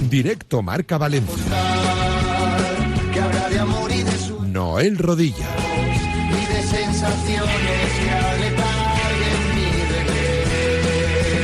Directo Marca Valencia. Noel Rodilla. Y de sensaciones que aletarguen mi regreso.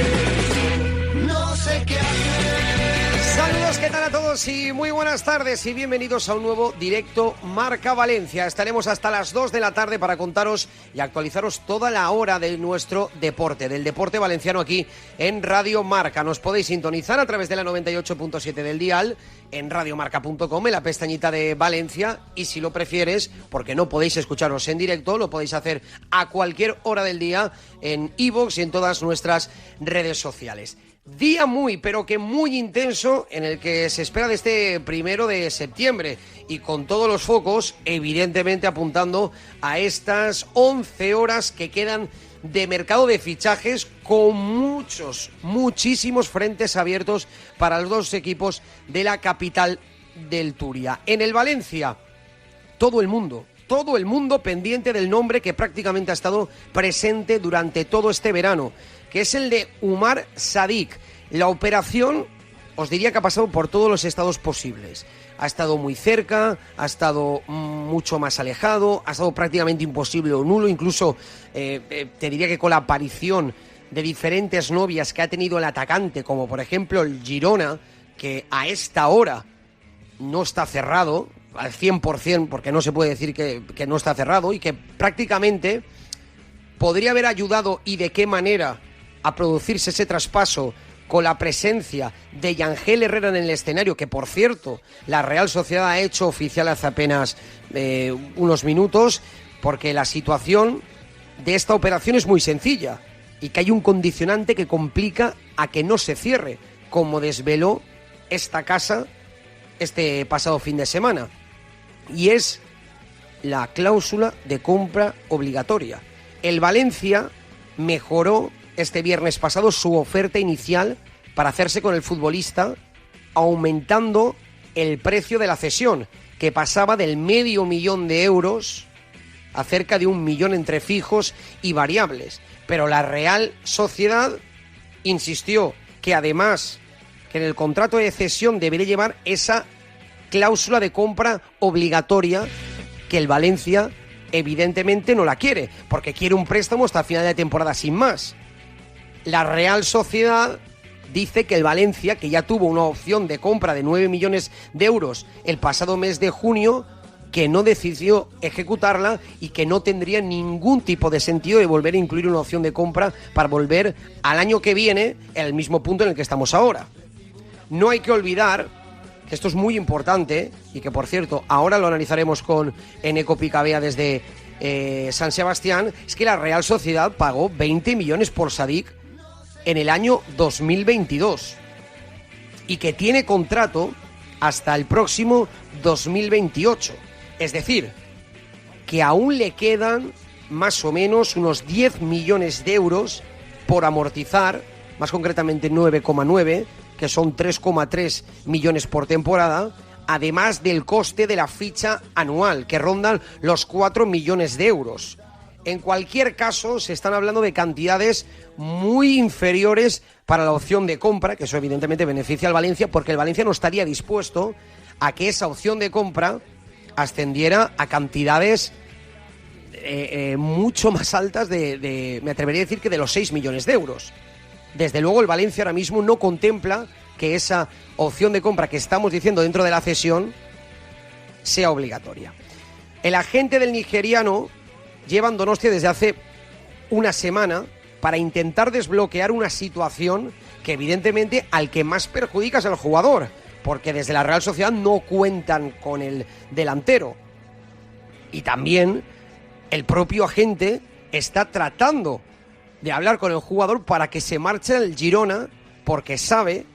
No sé qué hacer. Saludos, ¿qué tal a todos? Y muy buenas tardes y bienvenidos a un nuevo Directo Marca Valencia. Estaremos hasta las 2 de la tarde para contaros y actualizaros toda la hora de nuestro deporte, del deporte valenciano aquí en Radio Marca. Nos podéis sintonizar a través de la 98.7 del dial, en radiomarca.com, en la pestañita de Valencia, y si lo prefieres, porque no podéis escucharnos en directo, lo podéis hacer a cualquier hora del día en iVoox y en todas nuestras redes sociales. Día muy, pero que muy intenso en el que se espera de este 1 de septiembre y con todos los focos evidentemente apuntando a estas 11 horas que quedan de mercado de fichajes, con muchísimos frentes abiertos para los dos equipos de la capital del Turia. En el Valencia, todo el mundo pendiente del nombre que prácticamente ha estado presente durante todo este verano, que es el de Umar Sadik. La operación, os diría que ha pasado por todos los estados posibles. Ha estado muy cerca, ha estado mucho más alejado, ha estado prácticamente imposible o nulo, incluso te diría que con la aparición de diferentes novias que ha tenido el atacante, como por ejemplo el Girona, que a esta hora no está cerrado al 100%, porque no se puede decir que no está cerrado, y que prácticamente podría haber ayudado, y de qué manera, a producirse ese traspaso con la presencia de Yangel Herrera en el escenario, que por cierto la Real Sociedad ha hecho oficial hace apenas unos minutos, porque la situación de esta operación es muy sencilla y que hay un condicionante que complica a que no se cierre, como desveló esta casa este pasado fin de semana, y es la cláusula de compra obligatoria. El Valencia mejoró este viernes pasado su oferta inicial para hacerse con el futbolista, aumentando el precio de la cesión, que pasaba del $500,000 de euros a cerca de 1 millón entre fijos y variables. Pero la Real Sociedad insistió que además que en el contrato de cesión debería llevar esa cláusula de compra obligatoria, que el Valencia evidentemente no la quiere, porque quiere un préstamo hasta final de temporada sin más. La Real Sociedad dice que el Valencia, que ya tuvo una opción de compra de 9 millones de euros el pasado mes de junio, que no decidió ejecutarla y que no tendría ningún tipo de sentido de volver a incluir una opción de compra para volver al año que viene en el mismo punto en el que estamos ahora. No hay que olvidar que esto es muy importante y que, por cierto, ahora lo analizaremos con Eneco Picabea desde San Sebastián, es que la Real Sociedad pagó 20 millones por Sadik en el año 2022 y que tiene contrato hasta el próximo 2028. Es decir, que aún le quedan más o menos unos 10 millones de euros por amortizar, más concretamente 9,9, que son 3,3 millones por temporada, además del coste de la ficha anual, que rondan los 4 millones de euros. En cualquier caso, se están hablando de cantidades muy inferiores para la opción de compra, que eso evidentemente beneficia al Valencia, porque el Valencia no estaría dispuesto a que esa opción de compra ascendiera a cantidades mucho más altas me atrevería a decir que de los 6 millones de euros. Desde luego el Valencia ahora mismo no contempla que esa opción de compra que estamos diciendo dentro de la cesión sea obligatoria. El agente del nigeriano lleva en Donostia desde hace una semana para intentar desbloquear una situación que evidentemente al que más perjudica es al jugador, porque desde la Real Sociedad no cuentan con el delantero. Y también el propio agente está tratando de hablar con el jugador para que se marche al Girona, porque sabe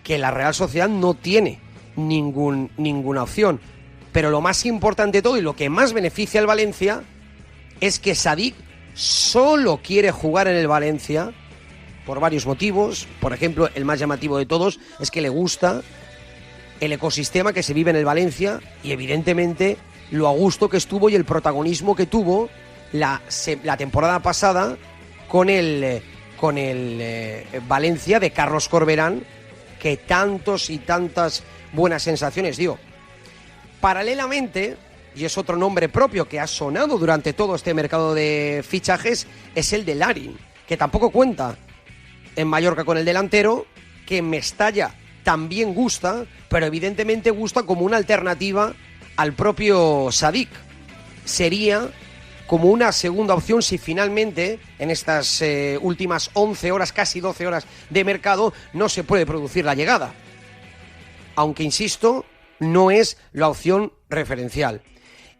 que la Real Sociedad no tiene ninguna opción. Pero lo más importante de todo y lo que más beneficia al Valencia es que Sadik solo quiere jugar en el Valencia por varios motivos. Por ejemplo, el más llamativo de todos es que le gusta el ecosistema que se vive en el Valencia y evidentemente lo a gusto que estuvo y el protagonismo que tuvo la temporada pasada con el Valencia de Carlos Corberán, que tantos y tantas buenas sensaciones dio. Paralelamente, y es otro nombre propio que ha sonado durante todo este mercado de fichajes, es el de Larin, que tampoco cuenta en Mallorca con el delantero, que en Mestalla también gusta, pero evidentemente gusta como una alternativa al propio Sadik. Sería como una segunda opción si finalmente en estas últimas 11 horas, casi 12 horas de mercado, no se puede producir la llegada. Aunque, insisto, no es la opción referencial.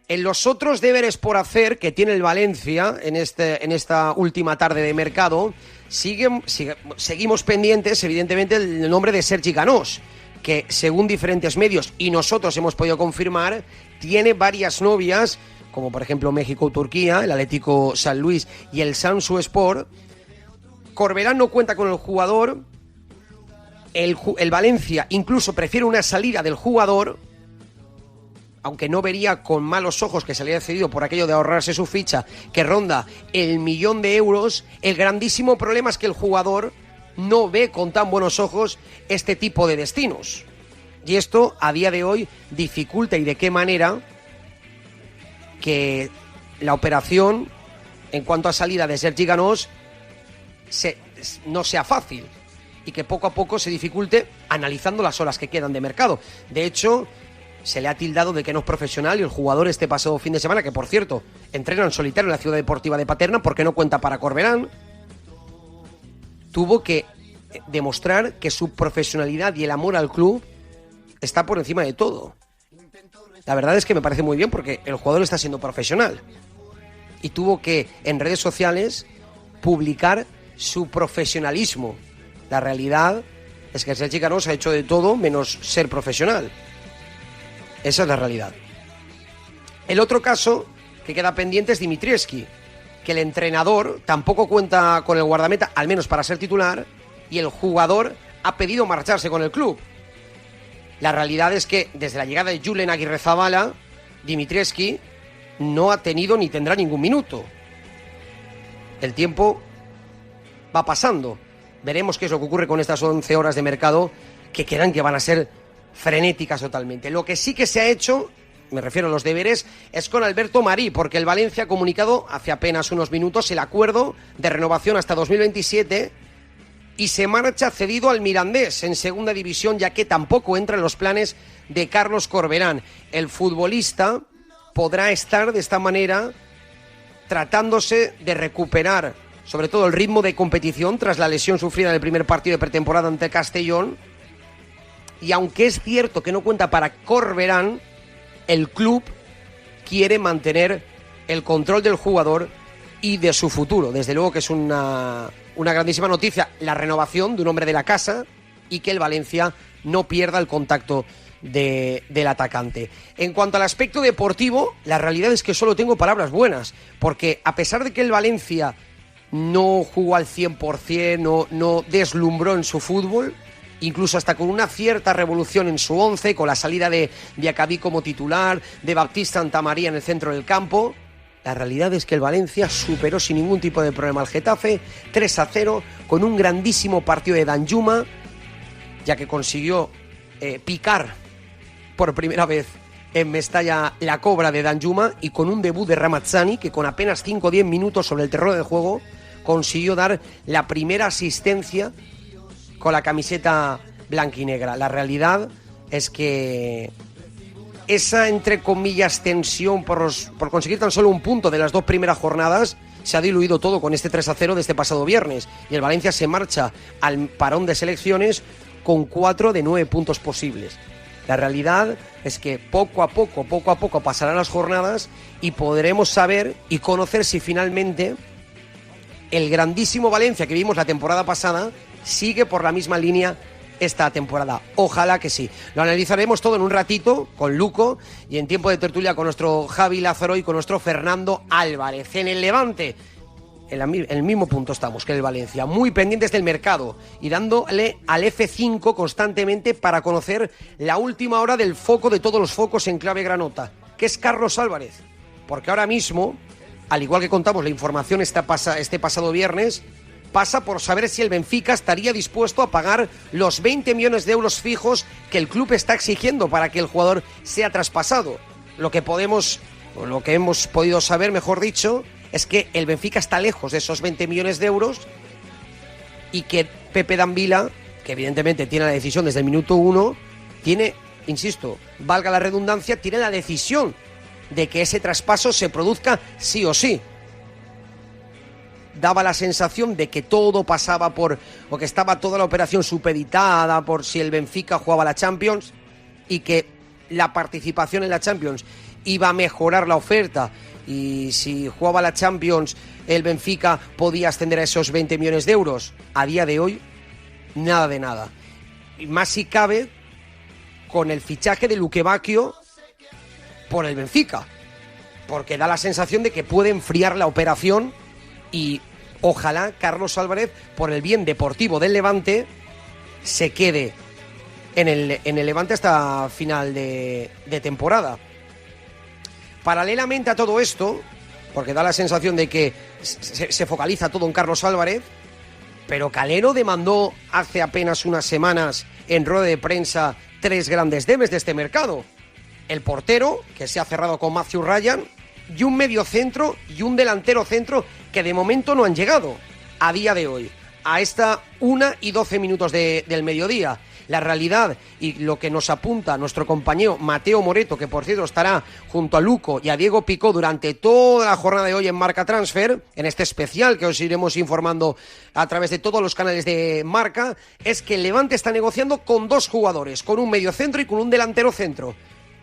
En los otros deberes por hacer que tiene el Valencia en esta última tarde de mercado, seguimos pendientes, evidentemente, el nombre de Sergi Canós, que según diferentes medios, y nosotros hemos podido confirmar, tiene varias novias, como por ejemplo México o Turquía, el Atlético San Luis y el Samsu Sport. Corberán no cuenta con el jugador, el Valencia incluso prefiere una salida del jugador, aunque no vería con malos ojos que se le haya cedido por aquello de ahorrarse su ficha, que ronda el 1.000.000 de euros. El grandísimo problema es que el jugador no ve con tan buenos ojos este tipo de destinos. Y esto, a día de hoy, dificulta, y de qué manera, que la operación, en cuanto a salida de Sergi Canós, no sea fácil, y que poco a poco se dificulte analizando las horas que quedan de mercado. De hecho, se le ha tildado de que no es profesional, y el jugador este pasado fin de semana, que por cierto, entrena en solitario en la Ciudad Deportiva de Paterna porque no cuenta para Corberán, tuvo que demostrar que su profesionalidad y el amor al club está por encima de todo. La verdad es que me parece muy bien porque el jugador está siendo profesional y tuvo que en redes sociales publicar su profesionalismo. La realidad es que Sergi Canós ha hecho de todo menos ser profesional. Esa es la realidad. El otro caso que queda pendiente es Dimitrievski, que el entrenador tampoco cuenta con el guardameta, al menos para ser titular, y el jugador ha pedido marcharse con el club. La realidad es que desde la llegada de Julen Aguirrezabala, Dimitrievski no ha tenido ni tendrá ningún minuto. El tiempo va pasando. Veremos qué es lo que ocurre con estas 11 horas de mercado que quedan, que van a ser frenéticas totalmente. Lo que sí que se ha hecho, me refiero a los deberes, es con Alberto Marí, porque el Valencia ha comunicado hace apenas unos minutos el acuerdo de renovación hasta 2027 y se marcha cedido al Mirandés en segunda división, ya que tampoco entra en los planes de Carlos Corberán. El futbolista podrá estar de esta manera tratándose de recuperar sobre todo el ritmo de competición tras la lesión sufrida en el primer partido de pretemporada ante Castellón. Y aunque es cierto que no cuenta para Corberán, el club quiere mantener el control del jugador y de su futuro. Desde luego que es una grandísima noticia la renovación de un hombre de la casa y que el Valencia no pierda el contacto del atacante. En cuanto al aspecto deportivo, la realidad es que solo tengo palabras buenas, porque a pesar de que el Valencia no jugó al 100%, no deslumbró en su fútbol, incluso hasta con una cierta revolución en su once, con la salida de Diacabí como titular, de Baptista Santamaría en el centro del campo, la realidad es que el Valencia superó sin ningún tipo de problema al Getafe 3-0, con un grandísimo partido de Danjuma, ya que consiguió picar por primera vez en Mestalla la cobra de Danjuma, y con un debut de Ramazzani, que con apenas 5 o 10 minutos sobre el terreno de juego consiguió dar la primera asistencia con la camiseta blanquinegra. La realidad es que esa, entre comillas, tensión por conseguir tan solo un punto de las 2 primeras jornadas se ha diluido todo con este 3-0 de este pasado viernes, y el Valencia se marcha al parón de selecciones con 4 de 9 puntos posibles. La realidad es que poco a poco pasarán las jornadas y podremos saber y conocer si finalmente el grandísimo Valencia que vimos la temporada pasada sigue por la misma línea esta temporada. Ojalá que sí. Lo analizaremos todo en un ratito con Luco y en tiempo de tertulia con nuestro Javi Lázaro y con nuestro Fernando Álvarez. En el Levante, en el mismo punto estamos que el Valencia, muy pendientes del mercado y dándole al F5 constantemente para conocer la última hora del foco de todos los focos en clave granota, que es Carlos Álvarez. Porque ahora mismo, al igual que contamos la información este pasado viernes, pasa por saber si el Benfica estaría dispuesto a pagar los 20 millones de euros fijos que el club está exigiendo para que el jugador sea traspasado. Lo que hemos podido saber, mejor dicho, es que el Benfica está lejos de esos 20 millones de euros y que Pepe Dambila, que evidentemente tiene la decisión desde el minuto 1, tiene, insisto, valga la redundancia, tiene la decisión de que ese traspaso se produzca sí o sí. Daba la sensación de que todo pasaba o que estaba toda la operación supeditada por si el Benfica jugaba la Champions y que la participación en la Champions iba a mejorar la oferta y si jugaba la Champions el Benfica podía ascender a esos 20 millones de euros. A día de hoy, nada de nada. Y más si cabe con el fichaje de Luque Bacchio por el Benfica, porque da la sensación de que puede enfriar la operación y ojalá Carlos Álvarez, por el bien deportivo del Levante, se quede en el Levante hasta final de temporada. Paralelamente a todo esto, porque da la sensación de que se focaliza todo en Carlos Álvarez, pero Calero demandó hace apenas unas semanas en rueda de prensa 3 grandes debes de este mercado. El portero, que se ha cerrado con Matthew Ryan, y un mediocentro y un delantero centro que de momento no han llegado a día de hoy, a esta 1:12 del mediodía. La realidad y lo que nos apunta nuestro compañero Mateo Moreto, que por cierto estará junto a Luco y a Diego Picó durante toda la jornada de hoy en Marca Transfer, en este especial que os iremos informando a través de todos los canales de Marca, es que el Levante está negociando con 2 jugadores, con un mediocentro y con un delantero centro.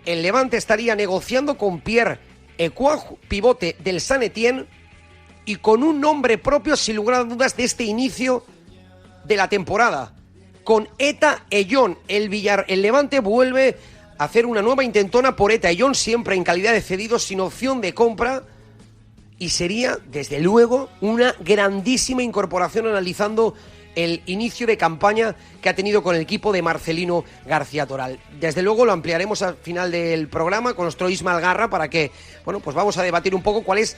El Levante estaría negociando con Pierre Ekwah, pivote del Saint Etienne, y con un nombre propio, sin lugar a dudas, de este inicio de la temporada, con Eta Ellón. El Levante vuelve a hacer una nueva intentona por Eta Ellón, siempre en calidad de cedido, sin opción de compra, y sería, desde luego, una grandísima incorporación analizando el inicio de campaña que ha tenido con el equipo de Marcelino García Toral. Desde luego lo ampliaremos al final del programa con nuestro Ismael Garra para que, bueno, pues vamos a debatir un poco cuál es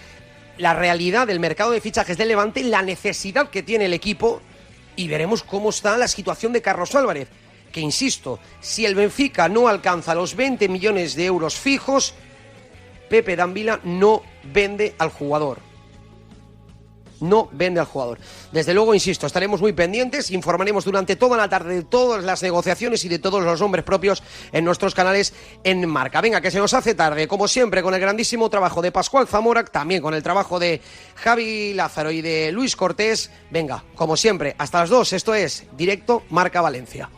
la realidad del mercado de fichajes del Levante, la necesidad que tiene el equipo y veremos cómo está la situación de Carlos Álvarez, que insisto, si el Benfica no alcanza los 20 millones de euros fijos, Pepe Dambila no vende al jugador. No vende al jugador. Desde luego, insisto, estaremos muy pendientes, informaremos durante toda la tarde de todas las negociaciones y de todos los nombres propios en nuestros canales en Marca. Venga, que se nos hace tarde, como siempre, con el grandísimo trabajo de Pascual Zamora, también con el trabajo de Javi Lázaro y de Luis Cortés. Venga, como siempre, hasta las 2, esto es Directo Marca Valencia.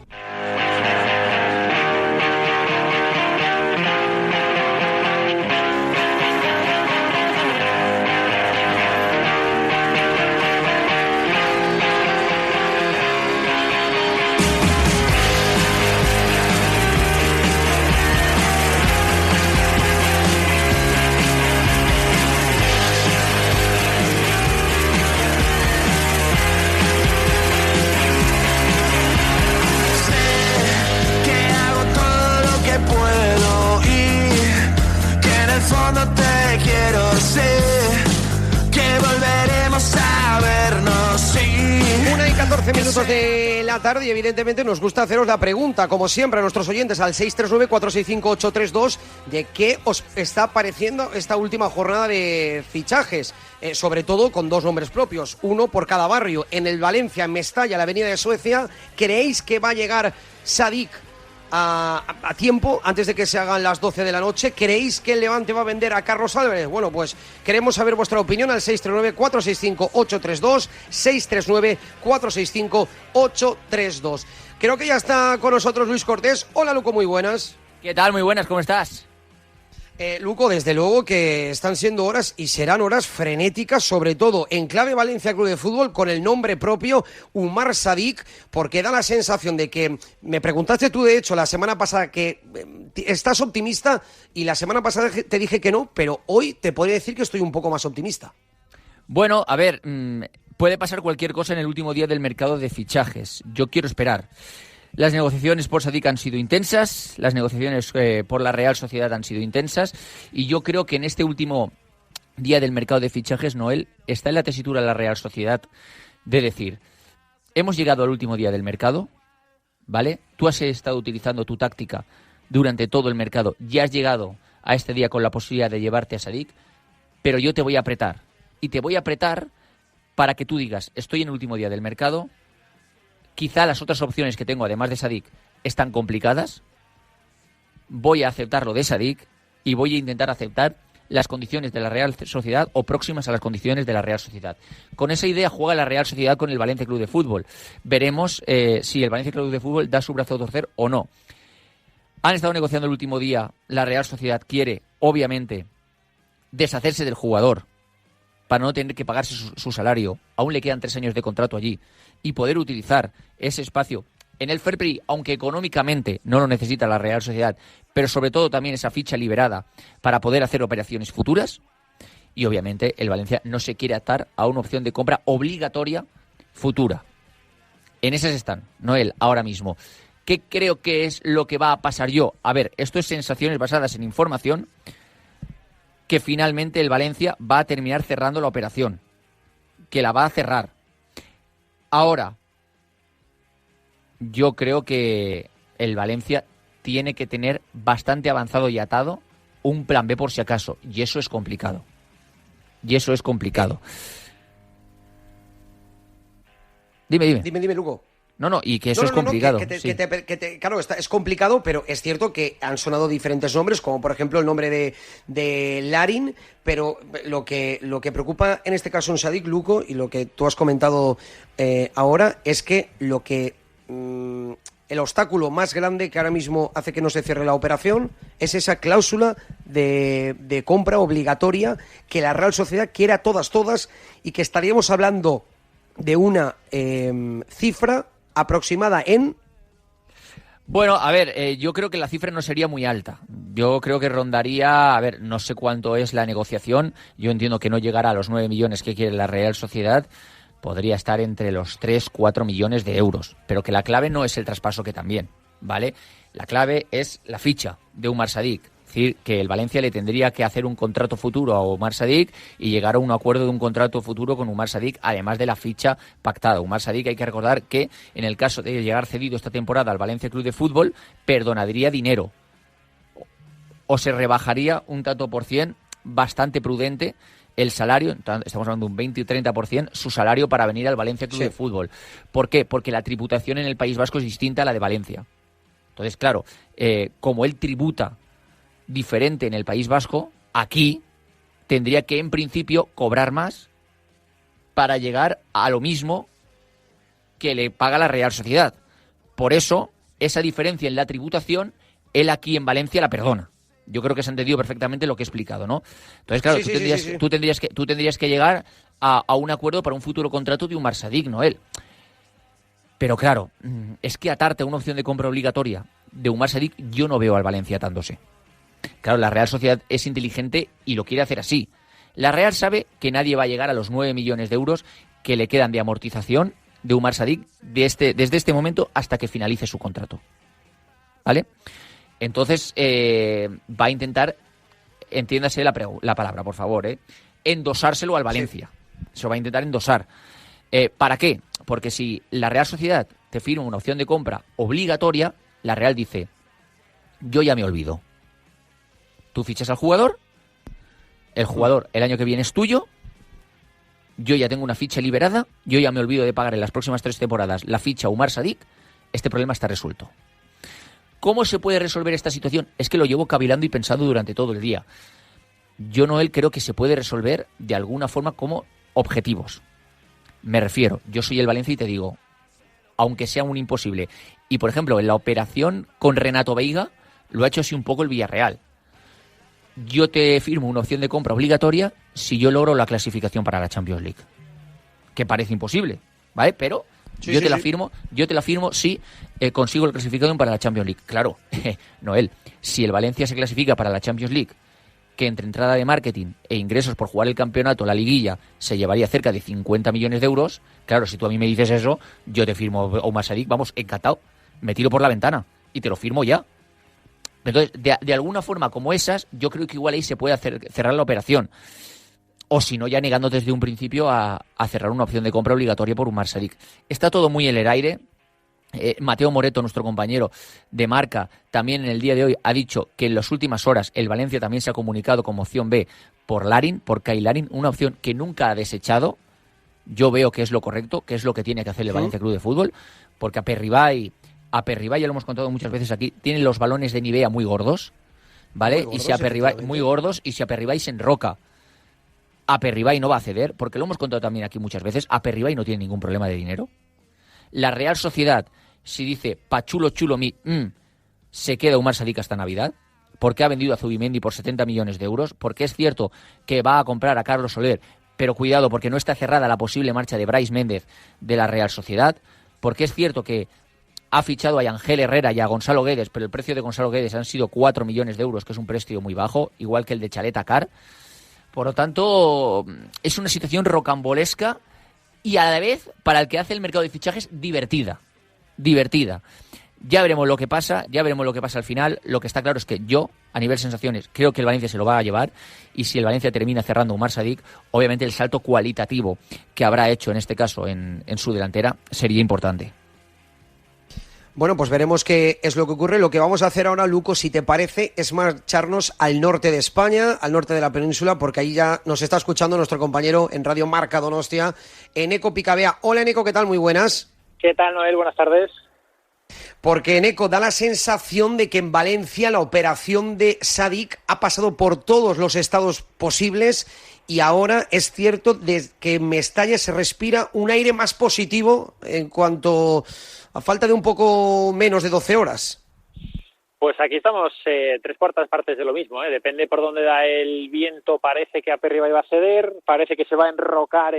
Minutos de la tarde y evidentemente nos gusta haceros la pregunta, como siempre, a nuestros oyentes al 639-465-832 de qué os está pareciendo esta última jornada de fichajes, sobre todo con 2 nombres propios, uno por cada barrio. En el Valencia, en Mestalla, la Avenida de Suecia, ¿creéis que va a llegar Sadik a tiempo, antes de que se hagan las 12 de la noche? ¿Creéis que el Levante va a vender a Carlos Álvarez? Bueno, pues queremos saber vuestra opinión al 639-465-832, 639-465-832. Creo que ya está con nosotros Luis Cortés. Hola, Luco, muy buenas. ¿Qué tal? Muy buenas, ¿cómo estás? Luco, desde luego que están siendo horas y serán horas frenéticas, sobre todo en clave Valencia Club de Fútbol, con el nombre propio, Umar Sadik, porque da la sensación de que, me preguntaste tú de hecho la semana pasada que estás optimista y la semana pasada te dije que no, pero hoy te podría decir que estoy un poco más optimista. Bueno, a ver, puede pasar cualquier cosa en el último día del mercado de fichajes. Yo quiero esperar. Las negociaciones por Sadik han sido intensas, las negociaciones por la Real Sociedad han sido intensas, y yo creo que en este último día del mercado de fichajes, Noel, está en la tesitura de la Real Sociedad de decir, hemos llegado al último día del mercado, ¿vale? Tú has estado utilizando tu táctica durante todo el mercado, ya has llegado a este día con la posibilidad de llevarte a Sadik, pero yo te voy a apretar, y te voy a apretar para que tú digas, estoy en el último día del mercado, quizá las otras opciones que tengo, además de Sadik, están complicadas. Voy a aceptar lo de Sadik y voy a intentar aceptar las condiciones de la Real Sociedad o próximas a las condiciones de la Real Sociedad. Con esa idea juega la Real Sociedad con el Valencia Club de Fútbol. Veremos si el Valencia Club de Fútbol da su brazo a torcer o no. Han estado negociando el último día. La Real Sociedad quiere, obviamente, deshacerse del jugador para no tener que pagarse su salario. Aún le quedan 3 años de contrato allí. Y poder utilizar ese espacio en el fair play, aunque económicamente no lo necesita la Real Sociedad, pero sobre todo también esa ficha liberada para poder hacer operaciones futuras. Y obviamente el Valencia no se quiere atar a una opción de compra obligatoria futura. En esas están, Noel, ahora mismo. ¿Qué creo que es lo que va a pasar yo? A ver, esto es sensaciones basadas en información, que finalmente el Valencia va a terminar cerrando la operación, que la va a cerrar. Ahora, yo creo que el Valencia tiene que tener bastante avanzado y atado un plan B por si acaso, y eso es complicado. Dime, Luco. No, y que eso es complicado. Claro, es complicado, pero es cierto que han sonado diferentes nombres, como por ejemplo el nombre de Larin, pero lo que preocupa en este caso en Sadik, Luco, y lo que tú has comentado ahora, es que el obstáculo más grande que ahora mismo hace que no se cierre la operación es esa cláusula de compra obligatoria que la Real Sociedad quiere a todas, y que estaríamos hablando de una cifra aproximada en... Bueno, a ver, yo creo que la cifra no sería muy alta. Yo creo que rondaría, a ver, no sé cuánto es la negociación. Yo entiendo que no llegará a los 9 millones que quiere la Real Sociedad. Podría estar entre los 3-4 millones de euros. Pero que la clave no es el traspaso, que también, ¿vale? La clave es la ficha de Umar Sadik. Es decir, que el Valencia le tendría que hacer un contrato futuro a Umar Sadik y llegar a un acuerdo de un contrato futuro con Umar Sadik, además de la ficha pactada. Umar Sadik, hay que recordar que en el caso de llegar cedido esta temporada al Valencia Club de Fútbol, perdonaría dinero o se rebajaría un tanto por cien bastante prudente el salario, estamos hablando de un 20 y 30%, su salario para venir al Valencia Club de Fútbol. ¿Por qué? Porque la tributación en el País Vasco es distinta a la de Valencia. Entonces, claro, como él tributa diferente en el País Vasco, aquí tendría que en principio cobrar más para llegar a lo mismo que le paga la Real Sociedad. Por eso, esa diferencia en la tributación, él aquí en Valencia la perdona. Yo creo que se ha entendido perfectamente lo que he explicado, ¿no? Entonces, claro, tú tendrías que llegar a un acuerdo para un futuro contrato de Umar Sadik, Noel. Pero claro, es que atarte a una opción de compra obligatoria de Umar Sadik, yo no veo al Valencia atándose. Claro, la Real Sociedad es inteligente y lo quiere hacer así. La Real sabe que nadie va a llegar a los 9 millones de euros que le quedan de amortización de Umar Sadik desde este momento hasta que finalice su contrato. ¿Vale? Entonces, va a intentar, entiéndase la palabra, por favor, endosárselo al Valencia. Sí. Se va a intentar endosar. ¿Para qué? Porque si la Real Sociedad te firma una opción de compra obligatoria, la Real dice, yo ya me olvido. Tú fichas al jugador, el jugador el año que viene es tuyo, yo ya tengo una ficha liberada, yo ya me olvido de pagar en las próximas 3 temporadas la ficha Umar Sadik, este problema está resuelto. ¿Cómo se puede resolver esta situación? Es que lo llevo cavilando y pensando durante todo el día. Yo, Noel, creo que se puede resolver de alguna forma como objetivos. Me refiero, yo soy el Valencia y te digo, aunque sea un imposible. Y, por ejemplo, en la operación con Renato Veiga lo ha hecho así un poco el Villarreal. yo te firmo una opción de compra obligatoria si yo logro la clasificación para la Champions League. Que parece imposible, ¿vale? Pero yo te la firmo si consigo la clasificación para la Champions League. Claro, Noel, si el Valencia se clasifica para la Champions League, que entre entrada de marketing e ingresos por jugar el campeonato, la liguilla, se llevaría cerca de 50 millones de euros, claro, si tú a mí me dices eso, yo te firmo Oumar Sadik, vamos, encantado, me tiro por la ventana y te lo firmo ya. Entonces, de alguna forma como esas, yo creo que igual ahí se puede cerrar la operación. O si no, ya negando desde un principio a cerrar una opción de compra obligatoria por Oumar Sadik. Está todo muy en el aire. Mateo Moreto, nuestro compañero de Marca, también en el día de hoy ha dicho que en las últimas horas el Valencia también se ha comunicado como opción B por Larin, por Kai Larin, una opción que nunca ha desechado. Yo veo que es lo correcto, que es lo que tiene que hacer el Valencia Club de Fútbol, porque Aperribay, ya lo hemos contado muchas veces aquí, tienen los balones de Nivea muy gordos, ¿vale? Muy gordos, y si Aperribay se enroca, Aperribay no va a ceder, porque lo hemos contado también aquí muchas veces, Aperribay no tiene ningún problema de dinero. La Real Sociedad, si dice pachulo chulo mi, se queda Oumar Sadik hasta Navidad, porque ha vendido a Zubimendi por 70 millones de euros, porque es cierto que va a comprar a Carlos Soler, pero cuidado, porque no está cerrada la posible marcha de Brais Méndez de la Real Sociedad, porque es cierto que ha fichado a Ángel Herrera y a Gonzalo Guedes, pero el precio de Gonzalo Guedes han sido 4 millones de euros, que es un precio muy bajo, igual que el de Chaleta Car. Por lo tanto, es una situación rocambolesca y a la vez, para el que hace el mercado de fichajes, divertida. Ya veremos lo que pasa al final. Lo que está claro es que yo, a nivel sensaciones, creo que el Valencia se lo va a llevar, y si el Valencia termina cerrando Oumar Sadik, obviamente el salto cualitativo que habrá hecho en este caso en su delantera sería importante. Bueno, pues veremos qué es lo que ocurre. Lo que vamos a hacer ahora, Luco, si te parece, es marcharnos al norte de España, al norte de la península, porque ahí ya nos está escuchando nuestro compañero en Radio Marca Donostia, Eneco Picabea. Hola, Eneco, ¿qué tal? Muy buenas. ¿Qué tal, Noel? Buenas tardes. Porque, Eneco, da la sensación de que en Valencia la operación de Sadik ha pasado por todos los estados posibles y ahora es cierto que en Mestalla se respira un aire más positivo en cuanto a falta de un poco menos de 12 horas. Pues aquí estamos 3/4 partes de lo mismo, ¿eh? Depende por dónde da el viento, parece que Aperribay va a ceder, parece que se va a enrocar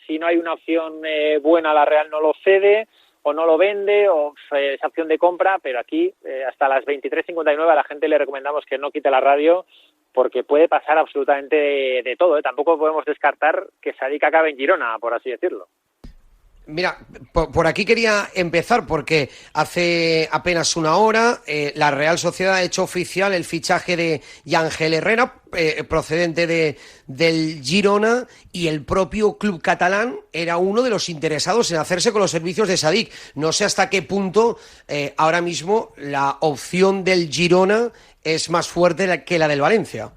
si no hay una opción buena, la Real no lo cede o no lo vende, o esa opción de compra, pero aquí hasta las 23:59 a la gente le recomendamos que no quite la radio, porque puede pasar absolutamente de todo, ¿eh? Tampoco podemos descartar que Sadik acabe en Girona, por así decirlo. Mira, por aquí quería empezar porque hace apenas una hora la Real Sociedad ha hecho oficial el fichaje de Ángel Herrera, procedente del Girona, y el propio club catalán era uno de los interesados en hacerse con los servicios de Sadik. No sé hasta qué punto ahora mismo la opción del Girona es más fuerte que la del Valencia.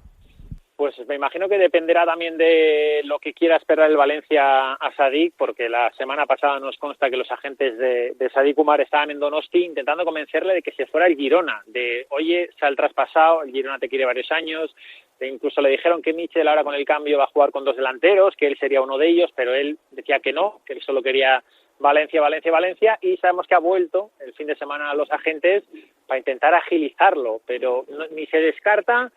Pues me imagino que dependerá también de lo que quiera esperar el Valencia a Sadik, porque la semana pasada nos consta que los agentes de Sadik Umar estaban en Donosti intentando convencerle de que se fuera el Girona, de oye, se ha traspasado, el Girona te quiere varios años, incluso le dijeron que Michel ahora con el cambio va a jugar con 2 delanteros, que él sería uno de ellos, pero él decía que no, que él solo quería Valencia, y sabemos que ha vuelto el fin de semana a los agentes para intentar agilizarlo, pero ni se descarta,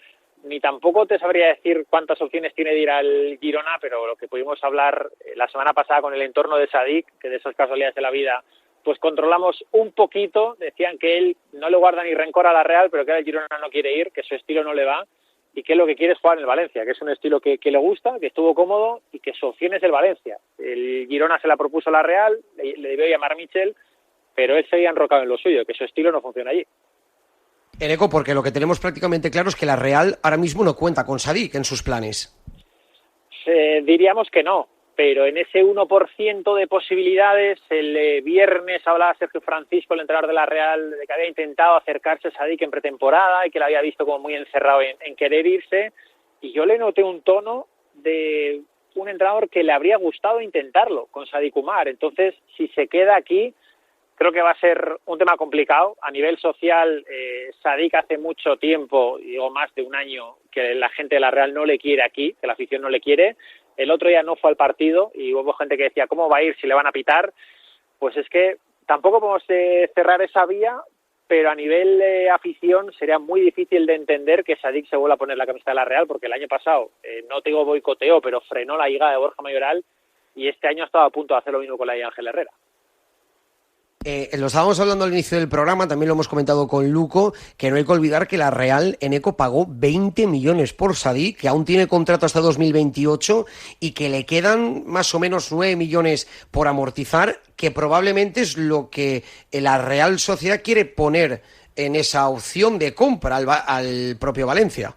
ni tampoco te sabría decir cuántas opciones tiene de ir al Girona, pero lo que pudimos hablar la semana pasada con el entorno de Sadik, que de esas casualidades de la vida, pues controlamos un poquito, decían que él no le guarda ni rencor a la Real, pero que el Girona no quiere ir, que su estilo no le va, y que lo que quiere es jugar en el Valencia, que es un estilo que le gusta, que estuvo cómodo, y que su opción es el Valencia. El Girona se la propuso a la Real, le debió llamar Michel, pero él seguía enrocado en lo suyo, que su estilo no funciona allí. Eneco, porque lo que tenemos prácticamente claro es que la Real ahora mismo no cuenta con Sadik en sus planes. Diríamos que no, pero en ese 1% de posibilidades, el viernes hablaba Sergio Francisco, el entrenador de la Real, de que había intentado acercarse a Sadik en pretemporada y que la había visto como muy encerrado en querer irse, y yo le noté un tono de un entrenador que le habría gustado intentarlo con Sadik Umar. Entonces, si se queda aquí, creo que va a ser un tema complicado. A nivel social, Sadik hace mucho tiempo, digo más de un año, que la gente de la Real no le quiere aquí, que la afición no le quiere. El otro día no fue al partido y hubo gente que decía, ¿cómo va a ir si le van a pitar? Pues es que tampoco podemos cerrar esa vía, pero a nivel de afición sería muy difícil de entender que Sadik se vuelva a poner la camiseta de la Real, porque el año pasado, no te digo boicoteó, pero frenó la llegada de Borja Mayoral, y este año ha estado a punto de hacer lo mismo con la de Ángel Herrera. Lo estábamos hablando al inicio del programa, también lo hemos comentado con Luco, que no hay que olvidar que la Real Eneco pagó 20 millones por Sadik, que aún tiene contrato hasta 2028 y que le quedan más o menos 9 millones por amortizar, que probablemente es lo que la Real Sociedad quiere poner en esa opción de compra al propio Valencia.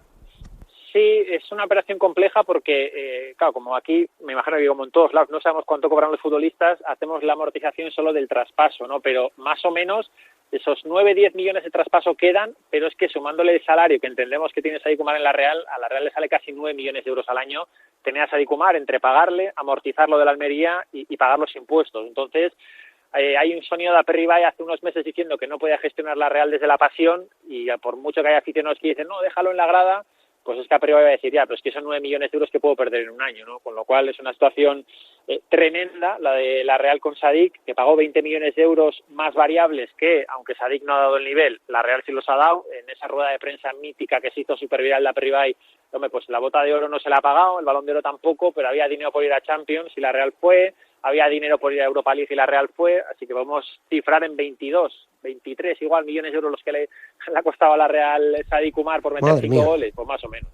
Sí, es una operación compleja porque, claro, como aquí, me imagino que como en todos lados, no sabemos cuánto cobran los futbolistas, hacemos la amortización solo del traspaso, ¿no? Pero más o menos esos 9-10 millones de traspaso quedan, pero es que sumándole el salario que entendemos que tiene Sadik Umar en la Real, a la Real le sale casi 9 millones de euros al año tener a Sadik Umar entre pagarle, amortizarlo de la Almería y pagar los impuestos. Entonces, hay un sonido de Aperribay hace unos meses diciendo que no podía gestionar la Real desde la pasión, y por mucho que haya aficionados que dicen, no, déjalo en la grada, pues es que Aperribay va a decir, ya, pero es que son 9 millones de euros que puedo perder en un año, ¿no? Con lo cual es una situación tremenda la de la Real con Sadik, que pagó 20 millones de euros más variables que, aunque Sadik no ha dado el nivel, la Real sí los ha dado. En esa rueda de prensa mítica que se hizo superviral de Aperribay, hombre, pues la bota de oro no se la ha pagado, el balón de oro tampoco, pero había dinero por ir a Champions y la Real fue, había dinero por ir a Europa League y la Real fue, así que podemos cifrar en 22, 23 igual millones de euros los que le ha costado a la Real Sadik Umar por meter 5 goles, pues más o menos.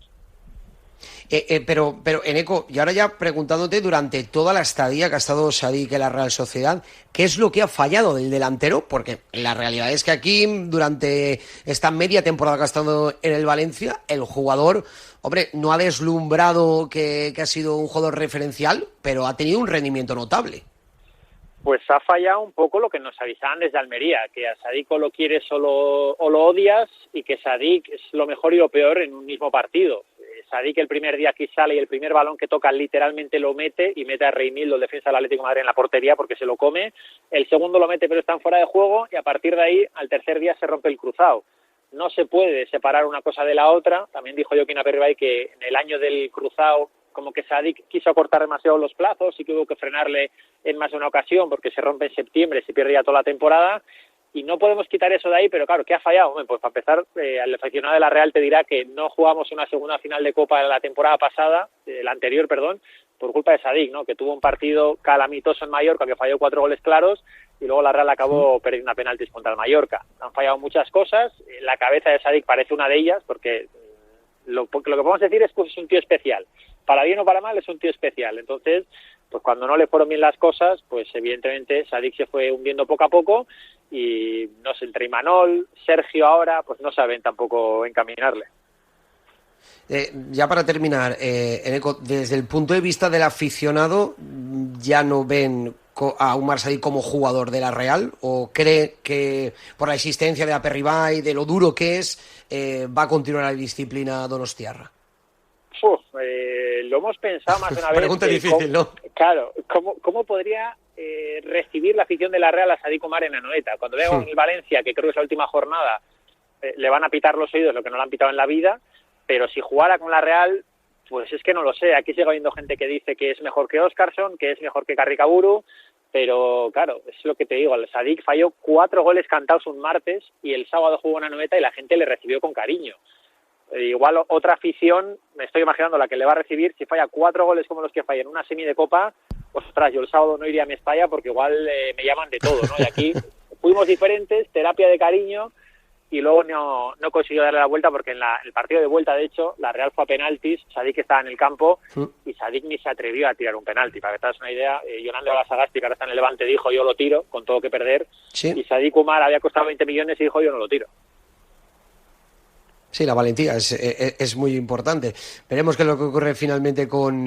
Pero Eneco, y ahora ya preguntándote, durante toda la estadía que ha estado Sadik en la Real Sociedad, ¿qué es lo que ha fallado del delantero? Porque la realidad es que aquí, durante esta media temporada que ha estado en el Valencia, el jugador, hombre, no ha deslumbrado que ha sido un jugador referencial, pero ha tenido un rendimiento notable. Pues ha fallado un poco lo que nos avisaban desde Almería, que a Sadik o lo quieres o lo odias, y que Sadik es lo mejor y lo peor en un mismo partido. Sadik el primer día aquí sale y el primer balón que toca literalmente lo mete, y mete a Reinildo, el defensa del Atlético de Madrid, en la portería porque se lo come. El segundo lo mete pero están fuera de juego, y a partir de ahí, al tercer día, se rompe el cruzado. No se puede separar una cosa de la otra. También dijo Joaquín Aperribay que en el año del cruzado, como que Sadik quiso acortar demasiado los plazos y que hubo que frenarle en más de una ocasión porque se rompe en septiembre, se pierde ya toda la temporada. Y no podemos quitar eso de ahí, pero claro, ¿qué ha fallado? Bueno, pues para empezar, el aficionado de la Real te dirá que no jugamos una segunda final de Copa la temporada pasada, la anterior, perdón, por culpa de Sadik, ¿no? Que tuvo un partido calamitoso en Mallorca, que falló 4 goles claros, y luego la Real acabó perdiendo a penaltis contra el Mallorca. Han fallado muchas cosas, la cabeza de Sadik parece una de ellas, porque lo que podemos decir es que es un tío especial. Para bien o para mal es un tío especial. Entonces, pues cuando no le fueron bien las cosas, pues evidentemente Sadik se fue hundiendo poco a poco, y no sé, entre Imanol, Sergio ahora, pues no saben tampoco encaminarle. Ya para terminar, Eneco, desde el punto de vista del aficionado, ¿ya no ven a Umar Sadik como jugador de la Real? ¿O cree que por la existencia de Aperribay, de lo duro que es, va a continuar la disciplina donostiarra? Lo hemos pensado más de una vez. Pregunta difícil, ¿no? Claro, ¿cómo podría recibir la afición de la Real a Sadik Umar en Anoeta? Cuando veo en Valencia, que creo que es la última jornada, le van a pitar los oídos lo que no le han pitado en la vida, pero si jugara con la Real, pues es que no lo sé. Aquí sigue habiendo gente que dice que es mejor que Óscarson, que es mejor que Carricaburu, pero claro, es lo que te digo, el Sadik falló 4 goles cantados un martes y el sábado jugó en Anoeta y la gente le recibió con cariño. Igual otra afición, me estoy imaginando la que le va a recibir, si falla 4 goles como los que falla en una semi de Copa, ostras, yo el sábado no iría a Mestalla porque igual me llaman de todo, ¿no? Y aquí fuimos diferentes, terapia de cariño, y luego no consiguió darle la vuelta porque en el partido de vuelta, de hecho, la Real fue a penaltis, Sadik estaba en el campo y Sadik ni se atrevió a tirar un penalti. Para que te hagas una idea, Yolanda Olasagasti, que ahora está en el Levante, dijo yo lo tiro, con todo que perder, y Sadik Umar había costado 20 millones y dijo yo no lo tiro. Sí, la valentía es muy importante. Veremos qué es lo que ocurre finalmente con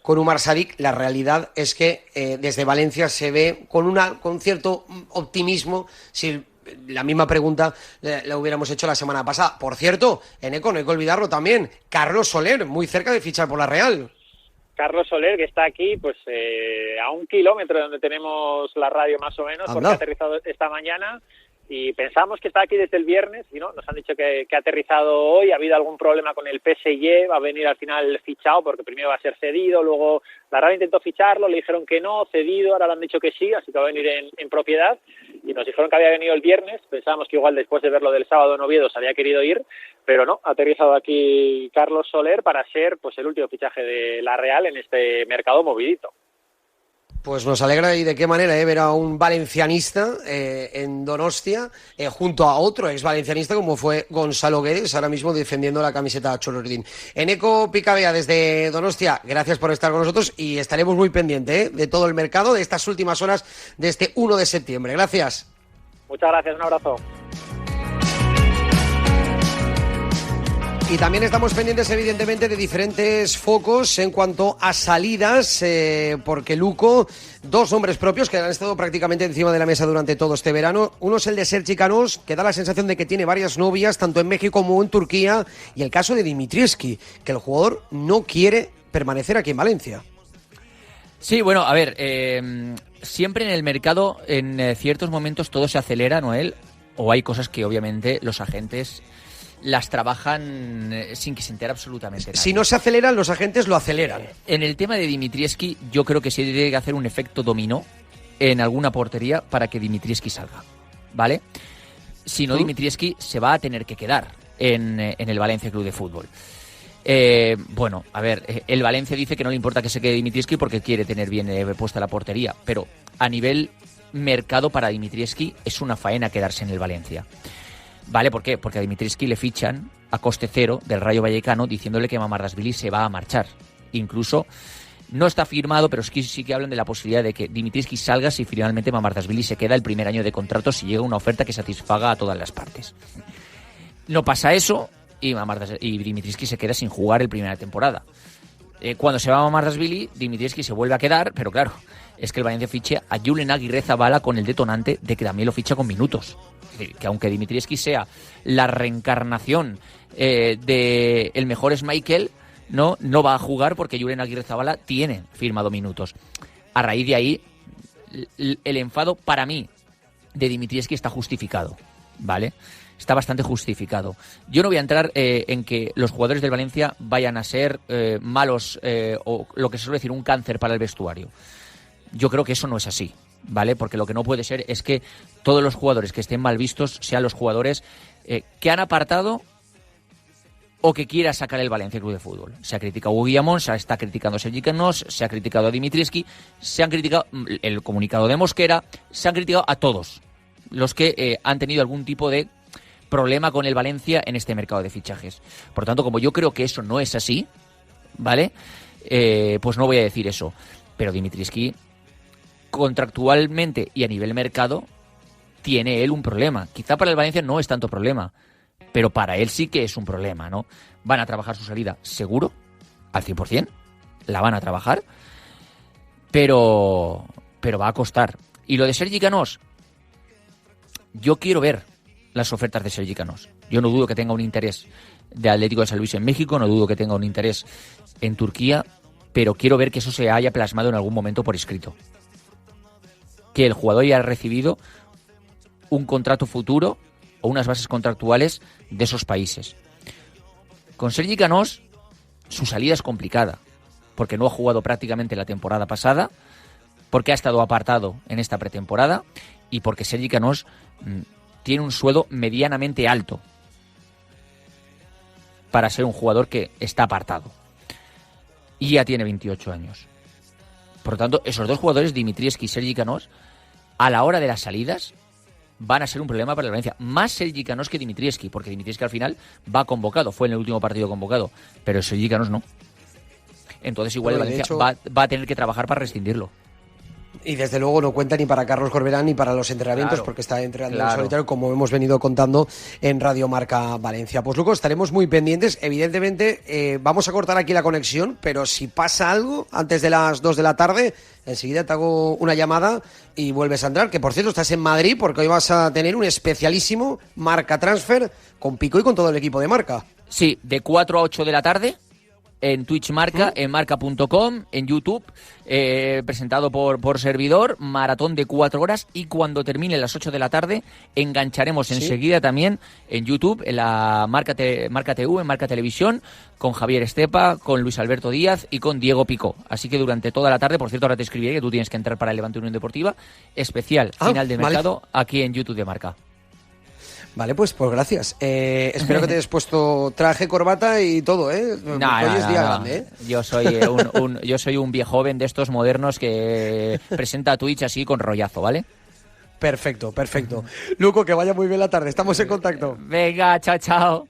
Umar Sadik. La realidad es que desde Valencia se ve con cierto optimismo. Si la misma pregunta la hubiéramos hecho la semana pasada. Por cierto, Eneco, no hay que olvidarlo también, Carlos Soler, muy cerca de fichar por la Real. Carlos Soler, que está aquí pues a 1 kilómetro de donde tenemos la radio más o menos, porque ha aterrizado esta mañana. y pensamos que está aquí desde el viernes y no, nos han dicho que ha aterrizado hoy, ha habido algún problema con el PSG, va a venir al final fichado porque primero va a ser cedido, luego la Real intentó ficharlo, le dijeron que no, cedido, ahora le han dicho que sí, así que va a venir en propiedad y nos dijeron que había venido el viernes, pensábamos que igual después de verlo del sábado en Oviedo se había querido ir, pero no, ha aterrizado aquí Carlos Soler para ser pues el último fichaje de la Real en este mercado movidito. Pues nos alegra y de qué manera ver a un valencianista en Donostia junto a otro ex valencianista como fue Gonzalo Guedes, ahora mismo defendiendo la camiseta Cholordín. Eneco Picabea desde Donostia, gracias por estar con nosotros y estaremos muy pendientes de todo el mercado de estas últimas horas de este 1 de septiembre. Gracias. Muchas gracias, un abrazo. Y también estamos pendientes, evidentemente, de diferentes focos en cuanto a salidas, porque Luco, 2 nombres propios que han estado prácticamente encima de la mesa durante todo este verano. Uno es el de Sergi Canós, que da la sensación de que tiene varias novias, tanto en México como en Turquía, y el caso de Dimitrievski, que el jugador no quiere permanecer aquí en Valencia. Sí, bueno, a ver, siempre en el mercado, en ciertos momentos todo se acelera, Noel, o hay cosas que obviamente los agentes las trabajan sin que se entere absolutamente nadie. Si no se aceleran, los agentes lo aceleran. En el tema de Dimitrievski, yo creo que se tiene que hacer un efecto dominó en alguna portería para que Dimitrievski salga, ¿vale? Si no, Dimitrievski se va a tener que quedar en el Valencia Club de Fútbol. Bueno, a ver, el Valencia dice que no le importa que se quede Dimitrievski porque quiere tener bien puesta la portería, pero a nivel mercado para Dimitrievski es una faena quedarse en el Valencia. ¿Vale? ¿Por qué? Porque a Dimitrievski le fichan a coste cero del Rayo Vallecano diciéndole que Mamardashvili se va a marchar. Incluso no está firmado, pero sí que hablan de la posibilidad de que Dimitrievski salga si finalmente Mamardashvili se queda el primer año de contrato si llega una oferta que satisfaga a todas las partes. No pasa eso y Dimitrievski se queda sin jugar el primera temporada. Cuando se va Mamardashvili, Dimitrievski se vuelve a quedar, pero claro, es que el Valencia fiche a Julen Aguirre-Zabala con el detonante de que también lo ficha con minutos. Es decir, que aunque Dimitrievski sea la reencarnación de el mejor es Michael, no va a jugar porque Julen Aguirre-Zabala tiene firmado minutos. A raíz de ahí, el enfado para mí de Dimitrievski está justificado, ¿vale? Está bastante justificado. Yo no voy a entrar en que los jugadores del Valencia vayan a ser malos o lo que se suele decir un cáncer para el vestuario. Yo creo que eso no es así, ¿vale? Porque lo que no puede ser es que todos los jugadores que estén mal vistos sean los jugadores que han apartado o que quiera sacar el Valencia Club de Fútbol. Se ha criticado a Hugo Guillamón, se está criticando a Sergi Canós, se ha criticado a Dimitrievski, se han criticado el comunicado de Mosquera, se han criticado a todos los que han tenido algún tipo de problema con el Valencia en este mercado de fichajes. Por tanto, como yo creo que eso no es así, ¿vale? Pues no voy a decir eso. Pero Dimitrievski, contractualmente y a nivel mercado, tiene él un problema. Quizá para el Valencia no es tanto problema, pero para él sí que es un problema, ¿no? Van a trabajar su salida, seguro, al 100%, la van a trabajar, pero va a costar. Y lo de Sergi Canós, yo quiero ver las ofertas de Sergi Canós. Yo no dudo que tenga un interés de Atlético de San Luis en México, no dudo que tenga un interés en Turquía, pero quiero ver que eso se haya plasmado en algún momento por escrito. Que el jugador haya recibido un contrato futuro o unas bases contractuales de esos países. Con Sergi Canós, su salida es complicada, porque no ha jugado prácticamente la temporada pasada, porque ha estado apartado en esta pretemporada y porque Sergi Canós tiene un sueldo medianamente alto para ser un jugador que está apartado. Y ya tiene 28 años. Por lo tanto, esos dos jugadores, Dimitrievski y Sergi Canós, a la hora de las salidas, van a ser un problema para el Valencia. Más Sergi Canós que Dimitrievski, porque Dimitrievski al final va convocado, fue en el último partido convocado, pero Sergi Canós no. Entonces igual el Valencia va a tener que trabajar para rescindirlo. Y desde luego no cuenta ni para Carlos Corberán ni para los entrenamientos, porque está entrenando en solitario, como hemos venido contando en Radio Marca Valencia. Pues Luco, estaremos muy pendientes. Evidentemente vamos a cortar aquí la conexión, pero si pasa algo antes de las 2 de la tarde, enseguida te hago una llamada y vuelves a entrar, que por cierto estás en Madrid porque hoy vas a tener un especialísimo Marca Transfer con Pico y con todo el equipo de Marca. Sí, de 4 a 8 de la tarde en Twitch Marca, en marca.com, en YouTube, presentado por servidor, maratón de 4 horas, y cuando termine las 8 de la tarde engancharemos enseguida también en YouTube, en la Marca TV, en Marca Televisión, con Javier Estepa, con Luis Alberto Díaz y con Diego Picó. Así que durante toda la tarde, por cierto, ahora te escribiré que tú tienes que entrar para el Levante Unión Deportiva, especial final de mercado aquí en YouTube de Marca. Vale, pues gracias. Espero que te hayas puesto traje, corbata y todo, ¿eh? No. Grande, ¿eh? Yo soy un viejo joven de estos modernos que presenta Twitch así con rollazo, ¿vale? Perfecto. Luco, que vaya muy bien la tarde. Estamos en contacto. Venga, chao.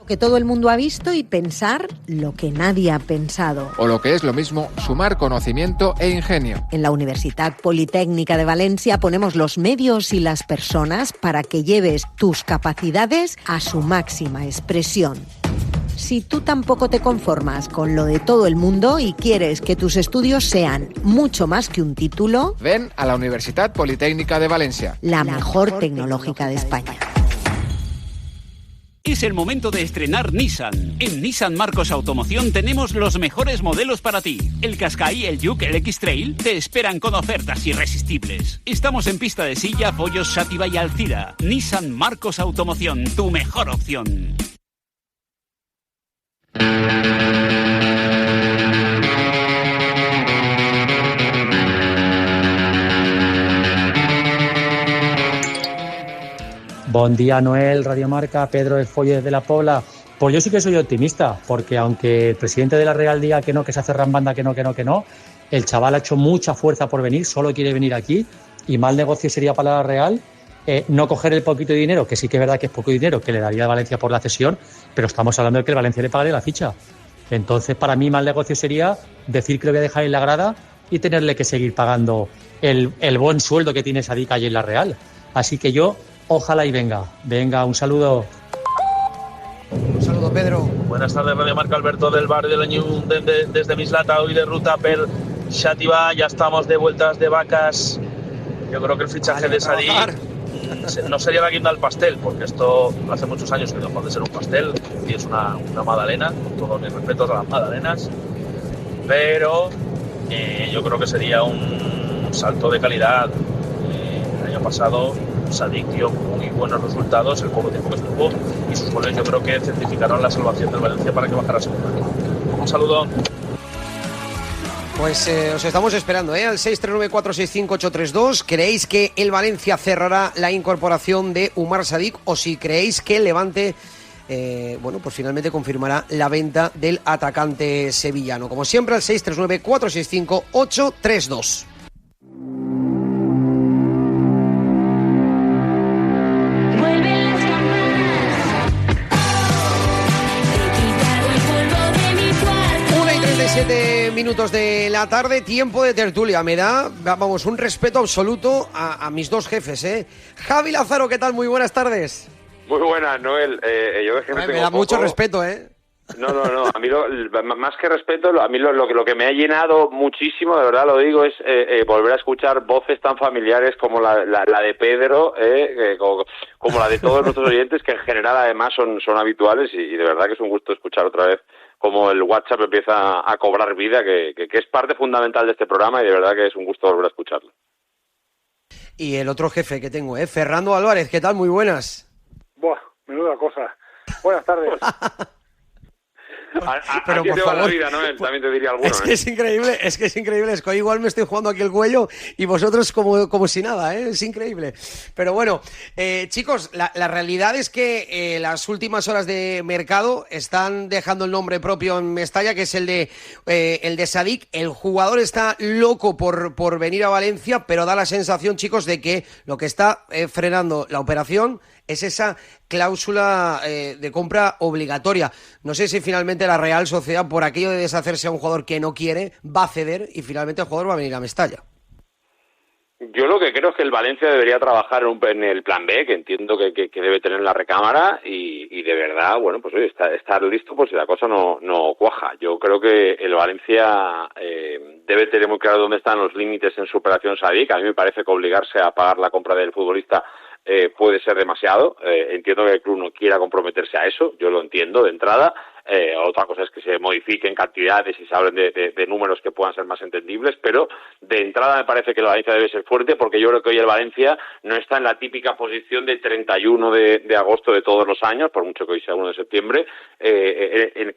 Que todo el mundo ha visto y pensar lo que nadie ha pensado. O lo que es lo mismo, sumar conocimiento e ingenio. En la Universidad Politécnica de Valencia ponemos los medios y las personas para que lleves tus capacidades a su máxima expresión. Si tú tampoco te conformas con lo de todo el mundo y quieres que tus estudios sean mucho más que un título, ven a la Universidad Politécnica de Valencia, la mejor tecnológica de España. Es el momento de estrenar Nissan. En Nissan Marcos Automoción tenemos los mejores modelos para ti. El Qashqai, el Juke, el X-Trail te esperan con ofertas irresistibles. Estamos en Pista de Silla, Pollos, Xàtiva y Alcira. Nissan Marcos Automoción, tu mejor opción. Bon día, Noel, Radio Marca, Pedro de Folles de la Pobla. Pues yo sí que soy optimista, porque aunque el presidente de la Real diga que no, que se hace rambanda, que no, el chaval ha hecho mucha fuerza por venir, solo quiere venir aquí, y mal negocio sería para la Real no coger el poquito de dinero, que sí que es verdad que es poco dinero, que le daría a Valencia por la cesión, pero estamos hablando de que el Valencia le pagaría la ficha. Entonces, para mí, mal negocio sería decir que lo voy a dejar en la grada y tenerle que seguir pagando el buen sueldo que tiene Sadik allí en la Real. Así que yo... ojalá y venga. Venga, un saludo. Un saludo, Pedro. Buenas tardes, Radio Marca, Alberto del Bar de Leñú, desde Mislata, hoy de ruta per Xàtiva. Ya estamos de vueltas de vacas. Yo creo que el fichaje de Sadik no sería la guinda del pastel, porque esto hace muchos años que dejó de ser un pastel y es una magdalena, con todos mis respetos a las magdalenas. Pero yo creo que sería un salto de calidad. El año pasado Sadik dio muy buenos resultados el poco tiempo que estuvo, y sus goles yo creo que certificaron la salvación del Valencia para que bajara a segunda. Un saludo. Pues os estamos esperando, al 639-465-832. ¿Creéis que el Valencia cerrará la incorporación de Umar Sadik, o si creéis que el Levante pues finalmente confirmará la venta del atacante sevillano? Como siempre, al 639-465-832. Minutos de la tarde, tiempo de tertulia. Me da, vamos, un respeto absoluto a mis dos jefes, Javi Lázaro, ¿qué tal? Muy buenas tardes. Muy buenas, Noel. Yo me da mucho respeto, No, a mí más que respeto, a mí lo que me ha llenado muchísimo, de verdad lo digo, es volver a escuchar voces tan familiares como la de Pedro, como la de todos nuestros oyentes, que en general además son habituales, y de verdad que es un gusto escuchar otra vez como el WhatsApp empieza a cobrar vida, que es parte fundamental de este programa, y de verdad que es un gusto volver a escucharlo. Y el otro jefe que tengo, Fernando Álvarez, ¿qué tal? Muy buenas. Buah, menuda cosa. Buenas tardes. Pero aquí por te va favor, la vida, Noel, también te diría alguno. Es que es increíble, es que igual me estoy jugando aquí el cuello y vosotros como si nada, es increíble. Pero bueno, chicos, la realidad es que las últimas horas de mercado están dejando el nombre propio en Mestalla, que es el de Sadik. El jugador está loco por venir a Valencia, pero da la sensación, chicos, de que lo que está frenando la operación es esa cláusula de compra obligatoria. No sé si finalmente la Real Sociedad, por aquello de deshacerse a un jugador que no quiere, va a ceder y finalmente el jugador va a venir a Mestalla. Yo lo que creo es que el Valencia debería trabajar en el plan B, que entiendo que debe tener en la recámara, y de verdad, bueno, pues oye, estar listo por si la cosa no cuaja. Yo creo que el Valencia debe tener muy claro dónde están los límites en su operación Sadik. A mí me parece que obligarse a pagar la compra del futbolista puede ser demasiado. Entiendo que el club no quiera comprometerse a eso, yo lo entiendo de entrada. Otra cosa es que se modifiquen cantidades y se hablen de números que puedan ser más entendibles, pero de entrada me parece que el Valencia debe ser fuerte, porque yo creo que hoy el Valencia no está en la típica posición de 31 de agosto de todos los años, por mucho que hoy sea 1 de septiembre,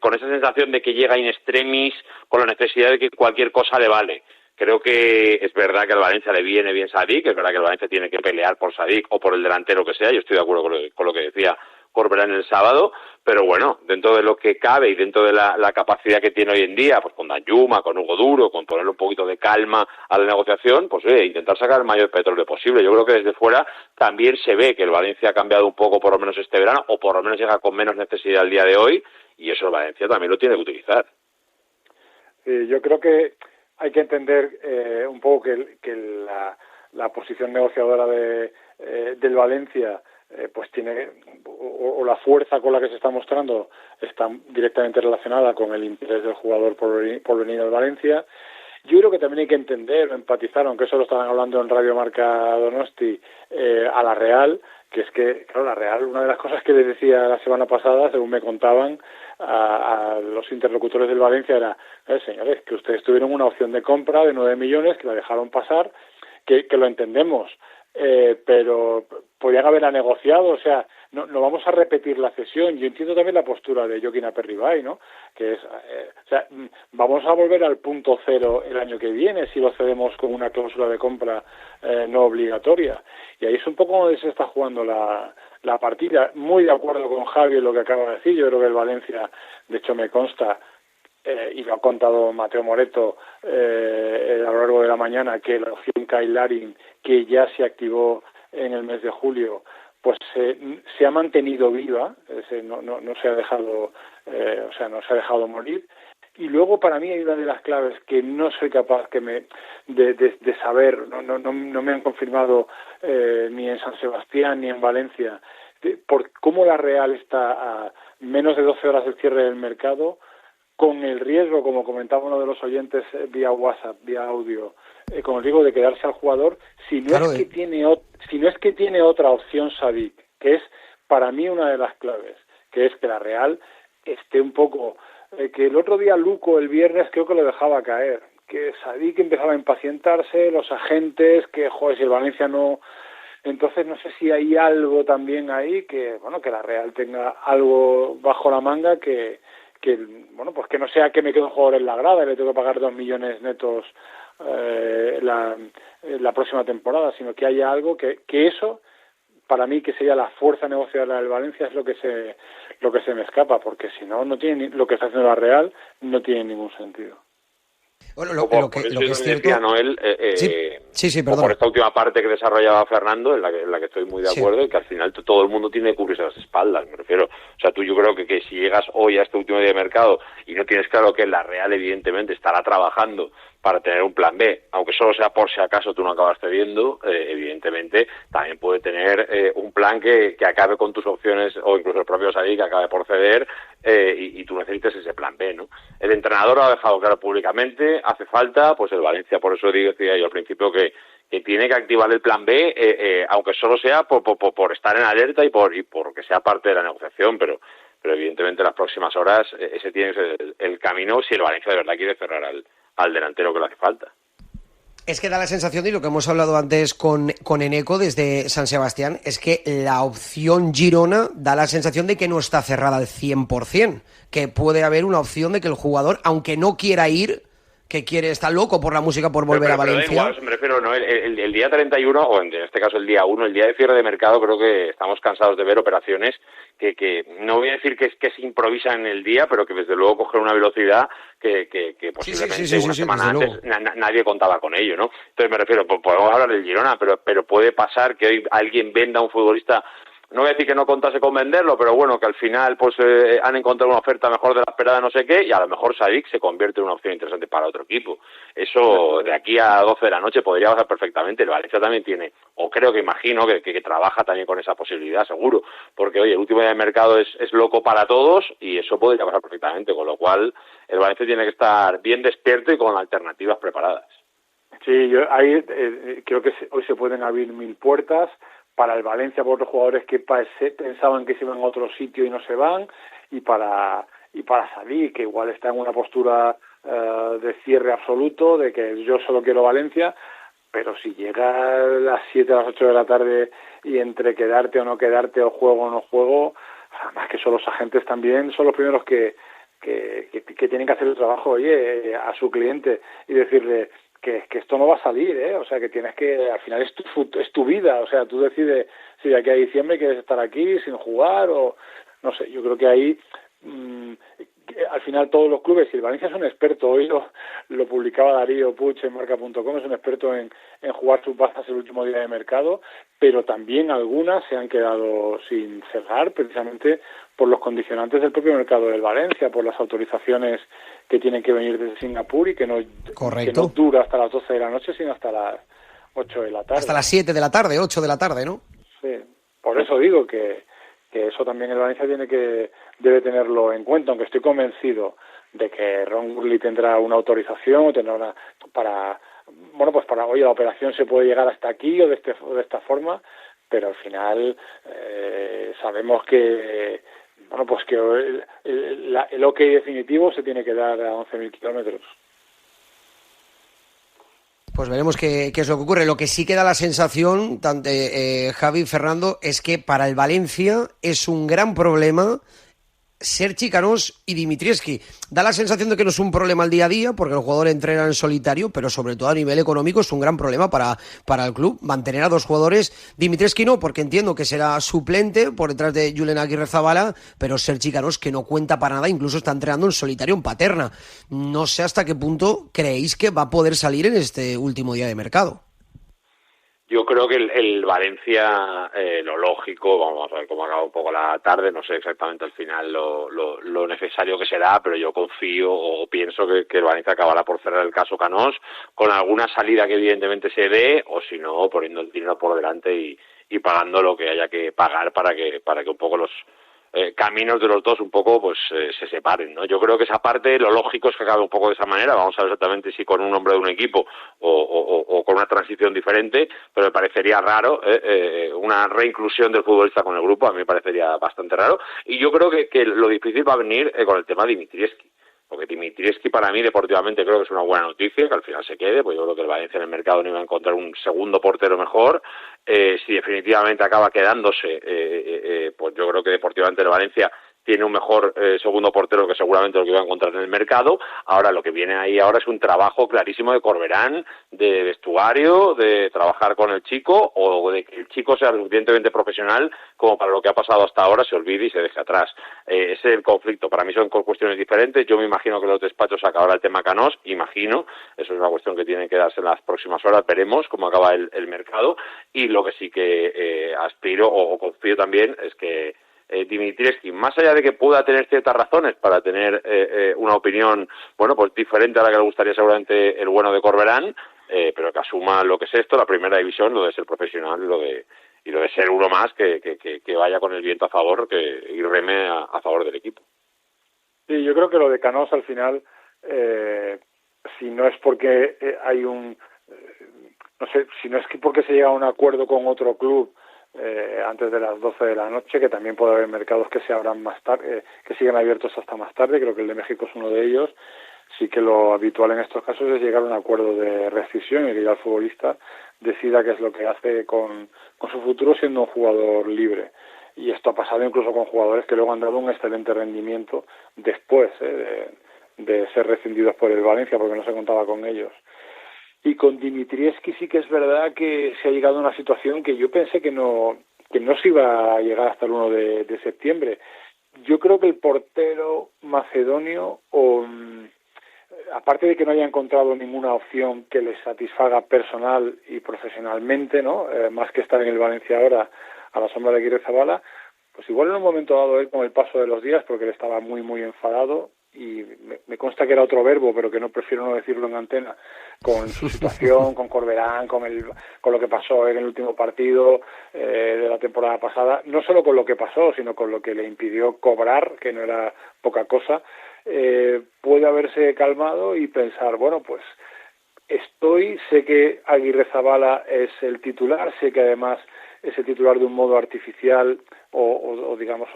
con esa sensación de que llega in extremis, con la necesidad de que cualquier cosa le vale. Creo que es verdad que al Valencia le viene bien Sadik, es verdad que el Valencia tiene que pelear por Sadik o por el delantero que sea, yo estoy de acuerdo con lo que decía Corberán el sábado, pero bueno, dentro de lo que cabe y dentro de la capacidad que tiene hoy en día, pues con Danjuma, con Hugo Duro, con ponerle un poquito de calma a la negociación, pues intentar sacar el mayor petróleo posible. Yo creo que desde fuera también se ve que el Valencia ha cambiado un poco por lo menos este verano, o por lo menos llega con menos necesidad al día de hoy, y eso el Valencia también lo tiene que utilizar. Yo creo que hay que entender un poco que la posición negociadora del Valencia pues tiene, o la fuerza con la que se está mostrando está directamente relacionada con el interés del jugador por venir al Valencia. Yo creo que también hay que entender o empatizar, aunque eso lo estaban hablando en Radio Marca Donosti, a la Real, que es que, claro, la Real, una de las cosas que les decía la semana pasada, según me contaban a los interlocutores del Valencia, era, señores, que ustedes tuvieron una opción de compra de 9 millones, que la dejaron pasar, que lo entendemos, pero podían haberla negociado, o sea, no vamos a repetir la cesión. Yo entiendo también la postura de Joaquín Aperribay, ¿no? Que es, o sea, vamos a volver al punto cero el año que viene si lo cedemos con una cláusula de compra no obligatoria. Y ahí es un poco donde se está jugando la partida. Muy de acuerdo con Javi en lo que acaba de decir. Yo creo que el Valencia, de hecho me consta, y lo ha contado Mateo Moreto a lo largo de la mañana, que la opción Kyle Larin, que ya se activó en el mes de julio, pues se ha mantenido viva, no se ha dejado, no se ha dejado morir. Y luego para mí hay una de las claves que no soy capaz de saber, no me han confirmado ni en San Sebastián ni en Valencia, por cómo la Real está a menos de 12 horas del cierre del mercado, con el riesgo, como comentaba uno de los oyentes vía WhatsApp, vía audio, con el riesgo de quedarse al jugador, si no es que tiene otra opción Sadik, que es para mí una de las claves, que es que la Real esté un poco, que el otro día Luco el viernes creo que lo dejaba caer, que Sadik empezaba a impacientarse, los agentes, que joder, si el Valencia no. Entonces no sé si hay algo también ahí que la Real tenga algo bajo la manga que pues que no sea que me quede un jugador en la grada y le tengo que pagar 2 millones netos la próxima temporada, sino que haya algo que eso, para mí, que sería la fuerza negociadora del Valencia, es lo que se me escapa, porque si no tiene lo que está haciendo la Real no tiene ningún sentido. Bueno, lo que es cierto, decía Noel, sí, perdón. Por esta última parte que desarrollaba Fernando, en la que estoy muy de acuerdo, y que al final todo el mundo tiene que cubrirse las espaldas, me refiero. O sea, yo creo que si llegas hoy a este último día de mercado y no tienes claro que la Real evidentemente estará trabajando para tener un plan B, aunque solo sea por si acaso tú no acabas cediendo, evidentemente también puede tener un plan que acabe con tus opciones, o incluso el propio Sadik que acabe por ceder, y tú necesites ese plan B, ¿no? El entrenador lo ha dejado claro públicamente, hace falta, pues el Valencia, por eso decía yo al principio que tiene que activar el plan B, aunque solo sea por estar en alerta y porque sea parte de la negociación, pero evidentemente en las próximas horas ese tiene que ser el camino si el Valencia de verdad quiere cerrar al delantero que le hace falta. Es que da la sensación, y lo que hemos hablado antes con Eneco desde San Sebastián, es que la opción Girona da la sensación de que no está cerrada al 100%, que puede haber una opción de que el jugador, aunque no quiera ir, que está loco por la música, por volver a Valencia. Igual, me refiero, ¿no? El día 31, o en este caso el día 1, el día de cierre de mercado, creo que estamos cansados de ver operaciones que no voy a decir que se improvisan en el día, pero que desde luego cogen una velocidad que posiblemente una semana antes nadie contaba con ello, ¿no? Entonces me refiero, podemos hablar del Girona, pero puede pasar que hoy alguien venda a un futbolista. No voy a decir que no contase con venderlo, pero bueno, que al final pues han encontrado una oferta mejor de la esperada, no sé qué, y a lo mejor Sadik se convierte en una opción interesante para otro equipo. Eso de aquí a 12 de la noche podría pasar perfectamente. El Valencia también tiene, o creo que imagino que trabaja también con esa posibilidad, seguro, porque oye, el último día de mercado es loco para todos y eso podría pasar perfectamente, con lo cual el Valencia tiene que estar bien despierto y con alternativas preparadas. Sí, yo ahí creo que hoy se pueden abrir 1000 puertas, para el Valencia por otros jugadores que pensaban que se iban a otro sitio y no se van, y para Sadik, que igual está en una postura de cierre absoluto, de que yo solo quiero Valencia, pero si llega a las 7, a las 8 de la tarde y entre quedarte o no quedarte, o juego o no juego, además que son los agentes también, son los primeros que tienen que hacer el trabajo, oye, a su cliente y decirle que esto no va a salir, o sea, que tienes que, al final es tu vida, o sea, tú decides si de aquí a diciembre quieres estar aquí sin jugar o, no sé, yo creo que ahí al final todos los clubes, y el Valencia es un experto, hoy lo publicaba Darío Puig en marca.com, es un experto en jugar sus bazas el último día de mercado, pero también algunas se han quedado sin cerrar precisamente por los condicionantes del propio mercado del Valencia, por las autorizaciones que tienen que venir desde Singapur y que no dura hasta las 12 de la noche, sino hasta las 8 de la tarde. Hasta las 7 de la tarde, 8 de la tarde, ¿no? Sí, por eso digo que eso también el Valencia debe tenerlo en cuenta, aunque estoy convencido de que Ron Gurley tendrá una autorización o tendrá oye, la operación se puede llegar hasta aquí o de esta forma, pero al final sabemos que el OK definitivo se tiene que dar a 11.000 kilómetros. Pues veremos qué es lo que ocurre. Lo que sí queda la sensación, tanto Javi y Fernando, es que para el Valencia es un gran problema Sergi Canós y Dimitrievski. Da la sensación de que no es un problema al día a día, porque el jugador entrena en solitario, pero sobre todo a nivel económico es un gran problema para el club mantener a dos jugadores. Dimitrievski no, porque entiendo que será suplente por detrás de Julen Aguirrezabala, pero Sergi Canós, que no cuenta para nada, incluso está entrenando en solitario en Paterna. No sé hasta qué punto creéis que va a poder salir en este último día de mercado. Yo creo que el Valencia, lo lógico, vamos a ver cómo acaba un poco la tarde, no sé exactamente al final lo necesario que será, pero yo confío o pienso que el Valencia acabará por cerrar el caso Canós con alguna salida que evidentemente se dé, o si no, poniendo el dinero por delante y pagando lo que haya que pagar para que un poco los caminos de los dos un poco pues se separen, ¿no? Yo creo que esa parte, lo lógico es que acabe un poco de esa manera. Vamos a ver exactamente si con un hombre de un equipo o con una transición diferente, pero me parecería raro una reinclusión del futbolista con el grupo, a mí me parecería bastante raro, y yo creo que lo difícil va a venir con el tema de Dimitrievski, porque Dimitrievski para mí deportivamente creo que es una buena noticia, que al final se quede, pues yo creo que el Valencia en el mercado no iba a encontrar un segundo portero mejor. Si definitivamente acaba quedándose, pues yo creo que deportivamente el Valencia tiene un mejor segundo portero que seguramente lo que iba a encontrar en el mercado. Ahora lo que viene ahí ahora es un trabajo clarísimo de Corberán, de vestuario, de trabajar con el chico, o de que el chico sea lo suficientemente profesional como para lo que ha pasado hasta ahora se olvide y se deje atrás. Ese es el conflicto. Para mí son cuestiones diferentes. Yo me imagino que los despachos acabará el tema Canós, imagino, eso es una cuestión que tiene que darse en las próximas horas, veremos cómo acaba el mercado, y lo que sí que aspiro o confío también es que Dimitrievski, más allá de que pueda tener ciertas razones para tener una opinión, bueno, pues diferente a la que le gustaría seguramente el bueno de Corberán, pero que asuma lo que es esto, la primera división, lo de ser profesional y lo de ser uno más que vaya con el viento a favor y reme a favor del equipo. Sí, yo creo que lo de Canós al final, si no es porque hay no sé, si no es que porque se llega a un acuerdo con otro club antes de las 12 de la noche, que también puede haber mercados que se abran más tarde, que siguen abiertos hasta más tarde, creo que el de México es uno de ellos. Sí que lo habitual en estos casos es llegar a un acuerdo de rescisión y que ya el futbolista decida qué es lo que hace con su futuro siendo un jugador libre. Y esto ha pasado incluso con jugadores que luego han dado un excelente rendimiento después de ser rescindidos por el Valencia porque no se contaba con ellos. Y con Dimitrievski sí que es verdad que se ha llegado a una situación que yo pensé que no se iba a llegar hasta el 1 de septiembre. Yo creo que el portero macedonio, aparte de que no haya encontrado ninguna opción que le satisfaga personal y profesionalmente, ¿no? Más que estar en el Valencia ahora a la sombra de Aguirrezabala, pues igual en un momento dado él, con el paso de los días, porque él estaba muy muy enfadado, y me consta que era otro verbo, pero que no prefiero no decirlo en antena, con su situación, con Corberán, con lo que pasó en el último partido de la temporada pasada, no solo con lo que pasó, sino con lo que le impidió cobrar, que no era poca cosa, puede haberse calmado y pensar, bueno, pues sé que Aguirrezabala es el titular, sé que además ese titular de un modo artificial o digamos,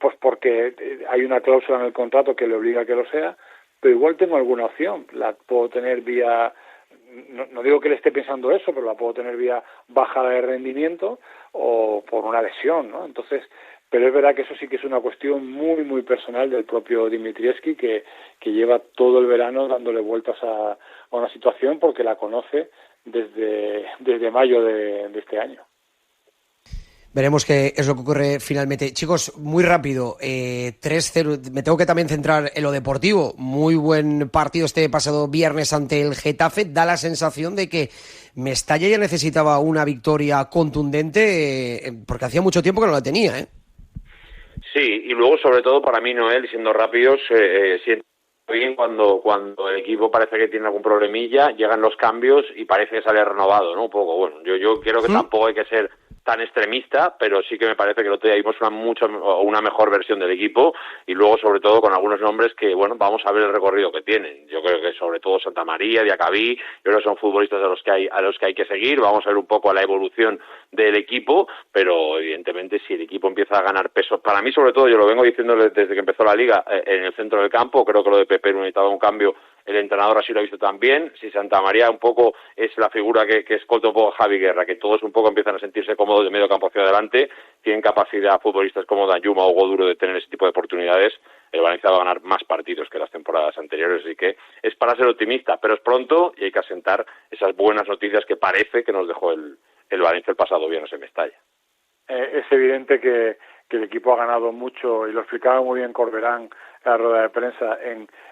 pues porque hay una cláusula en el contrato que le obliga a que lo sea, pero igual tengo alguna opción, la puedo tener vía, no digo que le esté pensando eso, pero la puedo tener vía bajada de rendimiento o por una lesión, ¿no? Entonces, pero es verdad que eso sí que es una cuestión muy, muy personal del propio Dimitrievski, que lleva todo el verano dándole vueltas a una situación porque la conoce desde mayo de este año. Veremos qué es lo que ocurre finalmente. Chicos, muy rápido, 3-0, me tengo que también centrar en lo deportivo. Muy buen partido este pasado viernes ante el Getafe. Da la sensación de que Mestalla ya necesitaba una victoria contundente, porque hacía mucho tiempo que no la tenía, ¿eh? Sí, y luego sobre todo para mí, Noel, siendo rápidos, siento bien cuando el equipo parece que tiene algún problemilla, llegan los cambios y parece que sale renovado, ¿no? Un poco, bueno, yo creo que tampoco hay que ser tan extremista, pero sí que me parece que el otro día vimos una mejor versión del equipo y luego sobre todo con algunos nombres que, bueno, vamos a ver el recorrido que tienen. Yo creo que sobre todo Santa María, Diacabí, yo creo que son futbolistas a los que hay que seguir, vamos a ver un poco la evolución del equipo, pero evidentemente si el equipo empieza a ganar peso, para mí sobre todo, yo lo vengo diciendo desde que empezó la Liga, en el centro del campo, creo que lo de Pepe necesitaba un cambio. El entrenador así lo ha visto también. Si Santa María un poco es la figura que escolta un poco a Javi Guerra, que todos un poco empiezan a sentirse cómodos de medio campo hacia adelante, tienen capacidad futbolistas como Danjuma o Goduro de tener ese tipo de oportunidades, el Valencia va a ganar más partidos que las temporadas anteriores, así que es para ser optimista, pero es pronto y hay que asentar esas buenas noticias que parece que nos dejó el Valencia el pasado viernes en Mestalla. Es evidente que el equipo ha ganado mucho, y lo explicaba muy bien Corberán en la rueda de prensa,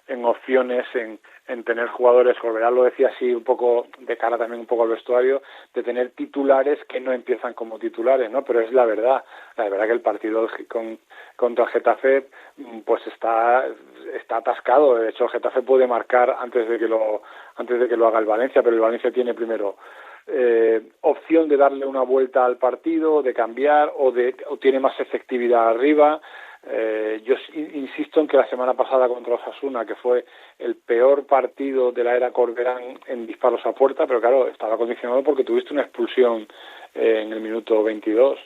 en opciones, en tener jugadores. Corberán lo decía así un poco de cara también un poco al vestuario, de tener titulares que no empiezan como titulares, ¿no? Pero es la verdad que el partido contra el Getafe pues está atascado. De hecho, el Getafe puede marcar antes de que lo haga el Valencia, pero el Valencia tiene primero opción de darle una vuelta al partido, de cambiar o tiene más efectividad arriba. Yo insisto en que la semana pasada contra Osasuna, que fue el peor partido de la era Corberán en disparos a puerta, pero claro, estaba condicionado porque tuviste una expulsión en el minuto 22.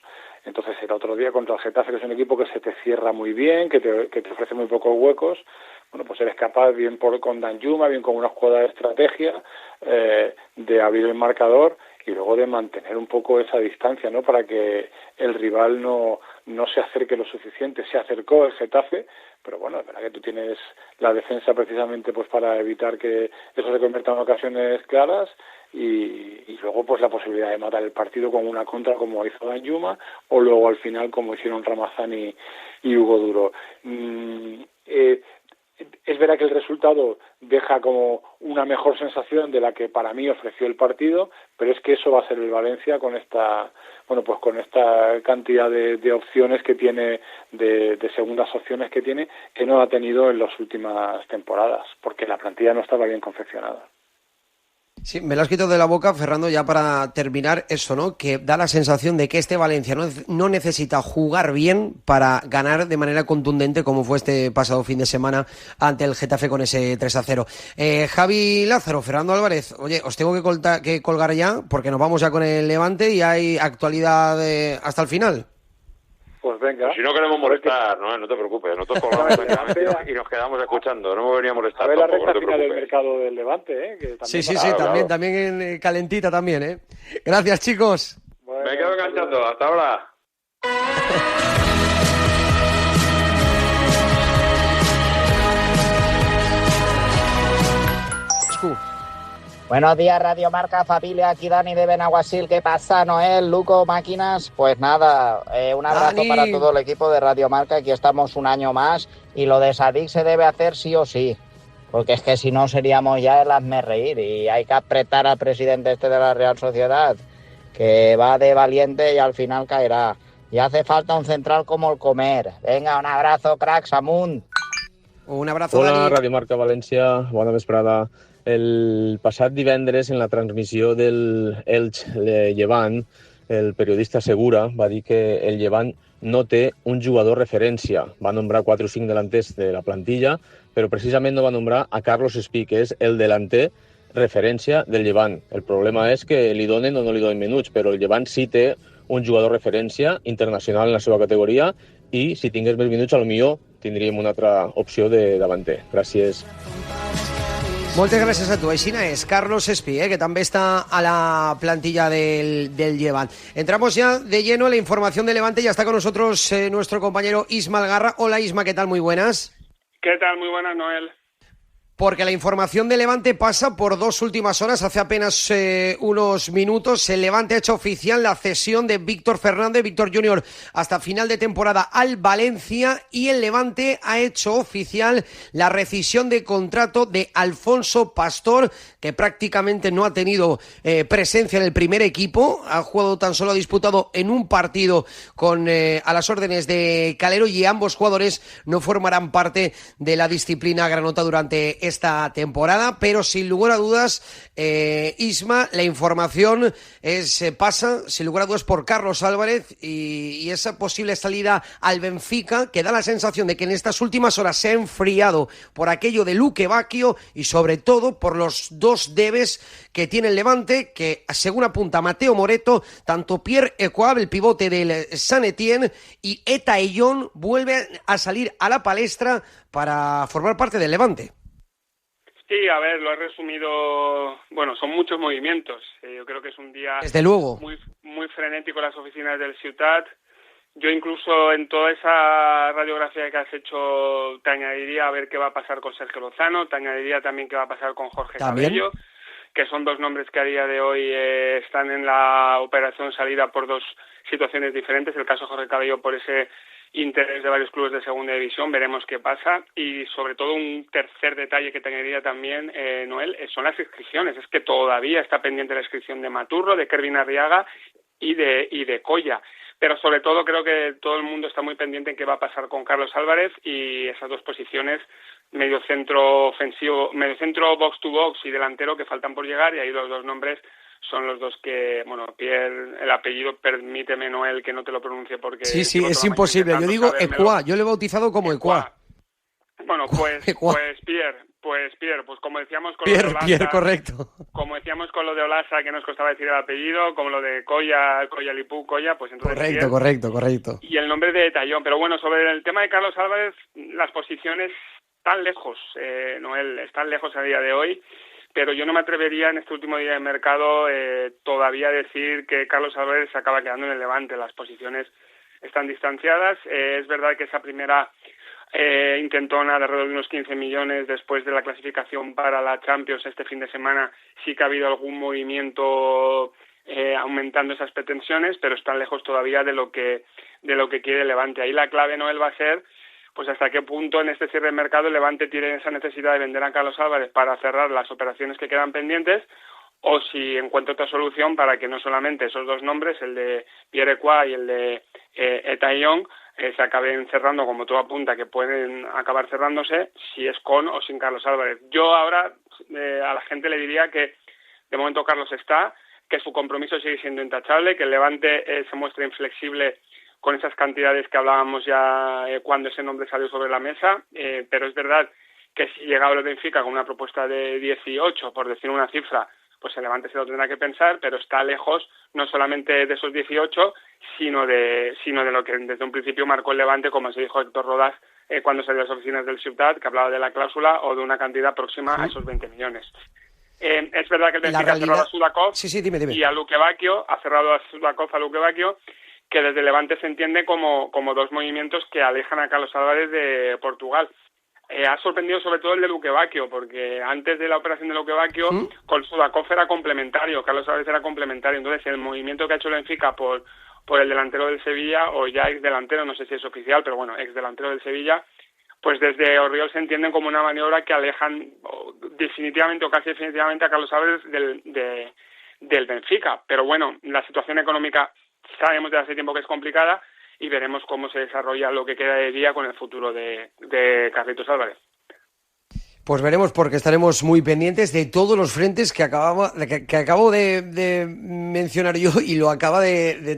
Entonces el otro día contra el Getafe, que es un equipo que se te cierra muy bien, que te ofrece muy pocos huecos, bueno, pues eres capaz, bien con Danjuma, bien con una jugada de estrategia, de abrir el marcador y luego de mantener un poco esa distancia, ¿no? Para que el rival no se acerque lo suficiente. Se acercó el Getafe, pero bueno, es verdad que tú tienes la defensa precisamente pues para evitar que eso se convierta en ocasiones claras y luego pues la posibilidad de matar el partido con una contra como hizo Danjuma o luego al final como hicieron Ramazán y Hugo Duro. Es verdad que el resultado deja como una mejor sensación de la que para mí ofreció el partido, pero es que eso va a ser el Valencia con esta cantidad de opciones que tiene, de segundas opciones que tiene, que no ha tenido en las últimas temporadas, porque la plantilla no estaba bien confeccionada. Sí, me lo has quitado de la boca, Fernando, ya para terminar eso, ¿no? Que da la sensación de que este Valencia no necesita jugar bien para ganar de manera contundente, como fue este pasado fin de semana ante el Getafe con ese 3-0. Javi Lázaro, Fernando Álvarez, oye, os tengo que colgar ya, porque nos vamos ya con el Levante y hay actualidad hasta el final. Pues venga. Si no queremos molestar, no te preocupes, nosotros colgamos y nos quedamos escuchando, no me venía a molestar. A ver la recta final del mercado del Levante, que también sí, también calentita también, Gracias, chicos. Bueno, me quedo enganchando, hasta ahora. Buenos días, Radio Marca, familia, aquí Dani de Benaguasil. ¿Qué pasa, Noel, Luco, máquinas? Pues nada, un abrazo Dani para todo el equipo de Radio Marca. Aquí estamos un año más y lo de Sadik se debe hacer sí o sí, porque es que si no seríamos ya el hazmerreír y hay que apretar al presidente de la Real Sociedad, que va de valiente y al final caerá. Y hace falta un central como el Comer. Venga, un abrazo, cracks, amunt. Un abrazo, Hola, Dani. Radio Marca València, bona vesprada. El passat divendres, en la transmissió del Elx-Llevant, el periodista Segura va dir que el Llevant no té un jugador referència. Va nombrar 4 o 5 delanters de la plantilla, però precisament no va nombrar a Carlos Espí, que és el delanter referència del Llevant. El problema és que li donen o no li donen minuts, però el Llevant sí té un jugador referència internacional en la seva categoria i si tingués més minuts potser tindríem una altra opció de davanter. Gràcies. Moltes gràcies a tu. Aixina és Carlos Espí, que també està a la plantilla del Levante. Entramos ya de lleno en la información de Levante. Ya está con nosotros nuestro compañero Isma Algarra. Hola Isma, ¿qué tal? Muy buenas. ¿Qué tal? Muy buenas, Noel. Porque la información de Levante pasa por dos últimas horas. Hace apenas unos minutos el Levante ha hecho oficial la cesión de Víctor Fernández, Víctor Junior, hasta final de temporada al Valencia, y el Levante ha hecho oficial la rescisión de contrato de Alfonso Pastor, que prácticamente no ha tenido presencia en el primer equipo. Ha jugado tan solo, ha disputado en un partido a las órdenes de Calero, y ambos jugadores no formarán parte de la disciplina granota durante esta temporada, pero sin lugar a dudas, Isma, la información pasa sin lugar a dudas por Carlos Álvarez y esa posible salida al Benfica, que da la sensación de que en estas últimas horas se ha enfriado por aquello de Luque Bacchio y sobre todo por los dos debes que tiene el Levante, que según apunta Mateo Moreto, tanto Pierre Ecoab, el pivote del Saint Etienne, y Eta Eyón vuelven a salir a la palestra para formar parte del Levante. Sí, a ver, lo he resumido. Bueno, son muchos movimientos. Yo creo que es un día desde luego muy frenético en las oficinas del Ciutat. Yo incluso en toda esa radiografía que has hecho te añadiría a ver qué va a pasar con Sergio Lozano, te añadiría también qué va a pasar con Jorge Cabello, que son dos nombres que a día de hoy están en la operación salida por dos situaciones diferentes. El caso de Jorge Cabello por ese interés de varios clubes de segunda división, veremos qué pasa. Y sobre todo un tercer detalle que te añadiría también, Noel, son las inscripciones. Es que todavía está pendiente la inscripción de Maturro, de Kervin Arriaga y de Colla. Pero sobre todo creo que todo el mundo está muy pendiente en qué va a pasar con Carlos Álvarez y esas dos posiciones, medio centro ofensivo, medio centro box to box y delantero, que faltan por llegar, y ahí los dos nombres son los dos que, bueno, Pierre, el apellido, permíteme, Noel, que no te lo pronuncie porque... Sí, es imposible. Yo digo Ecoa, yo lo he bautizado como Ecoa. Bueno, pues Pierre, pues como decíamos con lo de Olasa, Pierre, correcto. Como decíamos con lo de Olasa, que nos costaba decir el apellido, como lo de Colla Lipú, Colla, pues entonces Correcto. Y el nombre de Tallón. Pero bueno, sobre el tema de Carlos Álvarez, las posiciones están lejos, Noel, están lejos a día de hoy. Pero yo no me atrevería en este último día de mercado todavía a decir que Carlos Álvarez se acaba quedando en el Levante. Las posiciones están distanciadas. Es verdad que esa primera intentona de alrededor de unos 15 millones después de la clasificación para la Champions este fin de semana, sí que ha habido algún movimiento aumentando esas pretensiones, pero están lejos todavía de lo que quiere el Levante. Ahí la clave, Noel, va a ser pues hasta qué punto en este cierre de mercado el Levante tiene esa necesidad de vender a Carlos Álvarez para cerrar las operaciones que quedan pendientes, o si encuentra otra solución para que no solamente esos dos nombres, el de Pierre Ecoa y el de Eta Eyón, se acaben cerrando, como todo apunta, que pueden acabar cerrándose, si es con o sin Carlos Álvarez. Yo ahora a la gente le diría que de momento Carlos está, que su compromiso sigue siendo intachable, que el Levante se muestra inflexible con esas cantidades que hablábamos ya cuando ese nombre salió sobre la mesa, pero es verdad que si llegaba el Benfica con una propuesta de 18, por decir una cifra, pues el Levante se lo tendrá que pensar, pero está lejos no solamente de esos 18, sino de lo que desde un principio marcó el Levante, como se dijo Héctor Rodás cuando salió a las oficinas del Ciutat, que hablaba de la cláusula o de una cantidad próxima a esos 20 millones. Es verdad que el Benfica ha cerrado a Sudakov dime. Y a Luque Bacchio, ha cerrado a Sudakov, a Luque Bacchio, que desde Levante se entiende como dos movimientos que alejan a Carlos Álvarez de Portugal. Ha sorprendido sobre todo el de Luque Bacchio, porque antes de la operación de Luque Bacchio, con Sudakov era complementario, Carlos Álvarez era complementario. Entonces el movimiento que ha hecho el Benfica por el delantero del Sevilla, o ya ex delantero, no sé si es oficial, pero bueno, ex delantero del Sevilla, pues desde Orriols se entienden como una maniobra que alejan definitivamente o casi definitivamente a Carlos Álvarez del Benfica. Pero bueno, la situación económica sabemos desde hace tiempo que es complicada y veremos cómo se desarrolla lo que queda de día con el futuro de Carlitos Álvarez. Pues veremos, porque estaremos muy pendientes de todos los frentes que acabo de mencionar yo, y lo acaba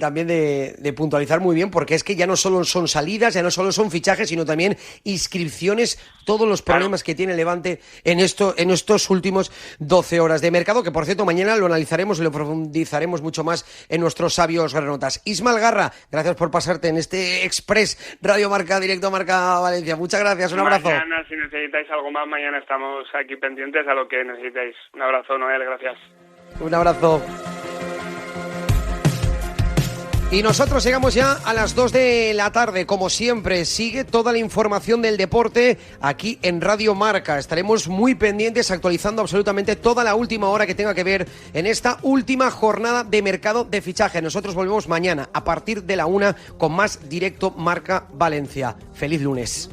también de puntualizar muy bien, porque es que ya no solo son salidas, ya no solo son fichajes, sino también inscripciones, todos los problemas que tiene Levante en estos últimos 12 horas de mercado, que por cierto mañana lo analizaremos y lo profundizaremos mucho más en nuestros sabios granotas. Ismael Garra, gracias por pasarte en este Express Radio Marca, Directo Marca Valencia. Muchas gracias, un abrazo. Mañana, si necesitáis algo más, mañana estamos aquí pendientes a lo que necesitéis. Un abrazo, Noel, gracias. Un abrazo. Y nosotros llegamos ya a las 2 de la tarde. Como siempre, sigue toda la información del deporte aquí en Radio Marca. Estaremos muy pendientes, actualizando absolutamente toda la última hora que tenga que ver en esta última jornada de mercado de fichaje. Nosotros volvemos mañana a partir de la 1 con más Directo Marca Valencia. ¡Feliz lunes!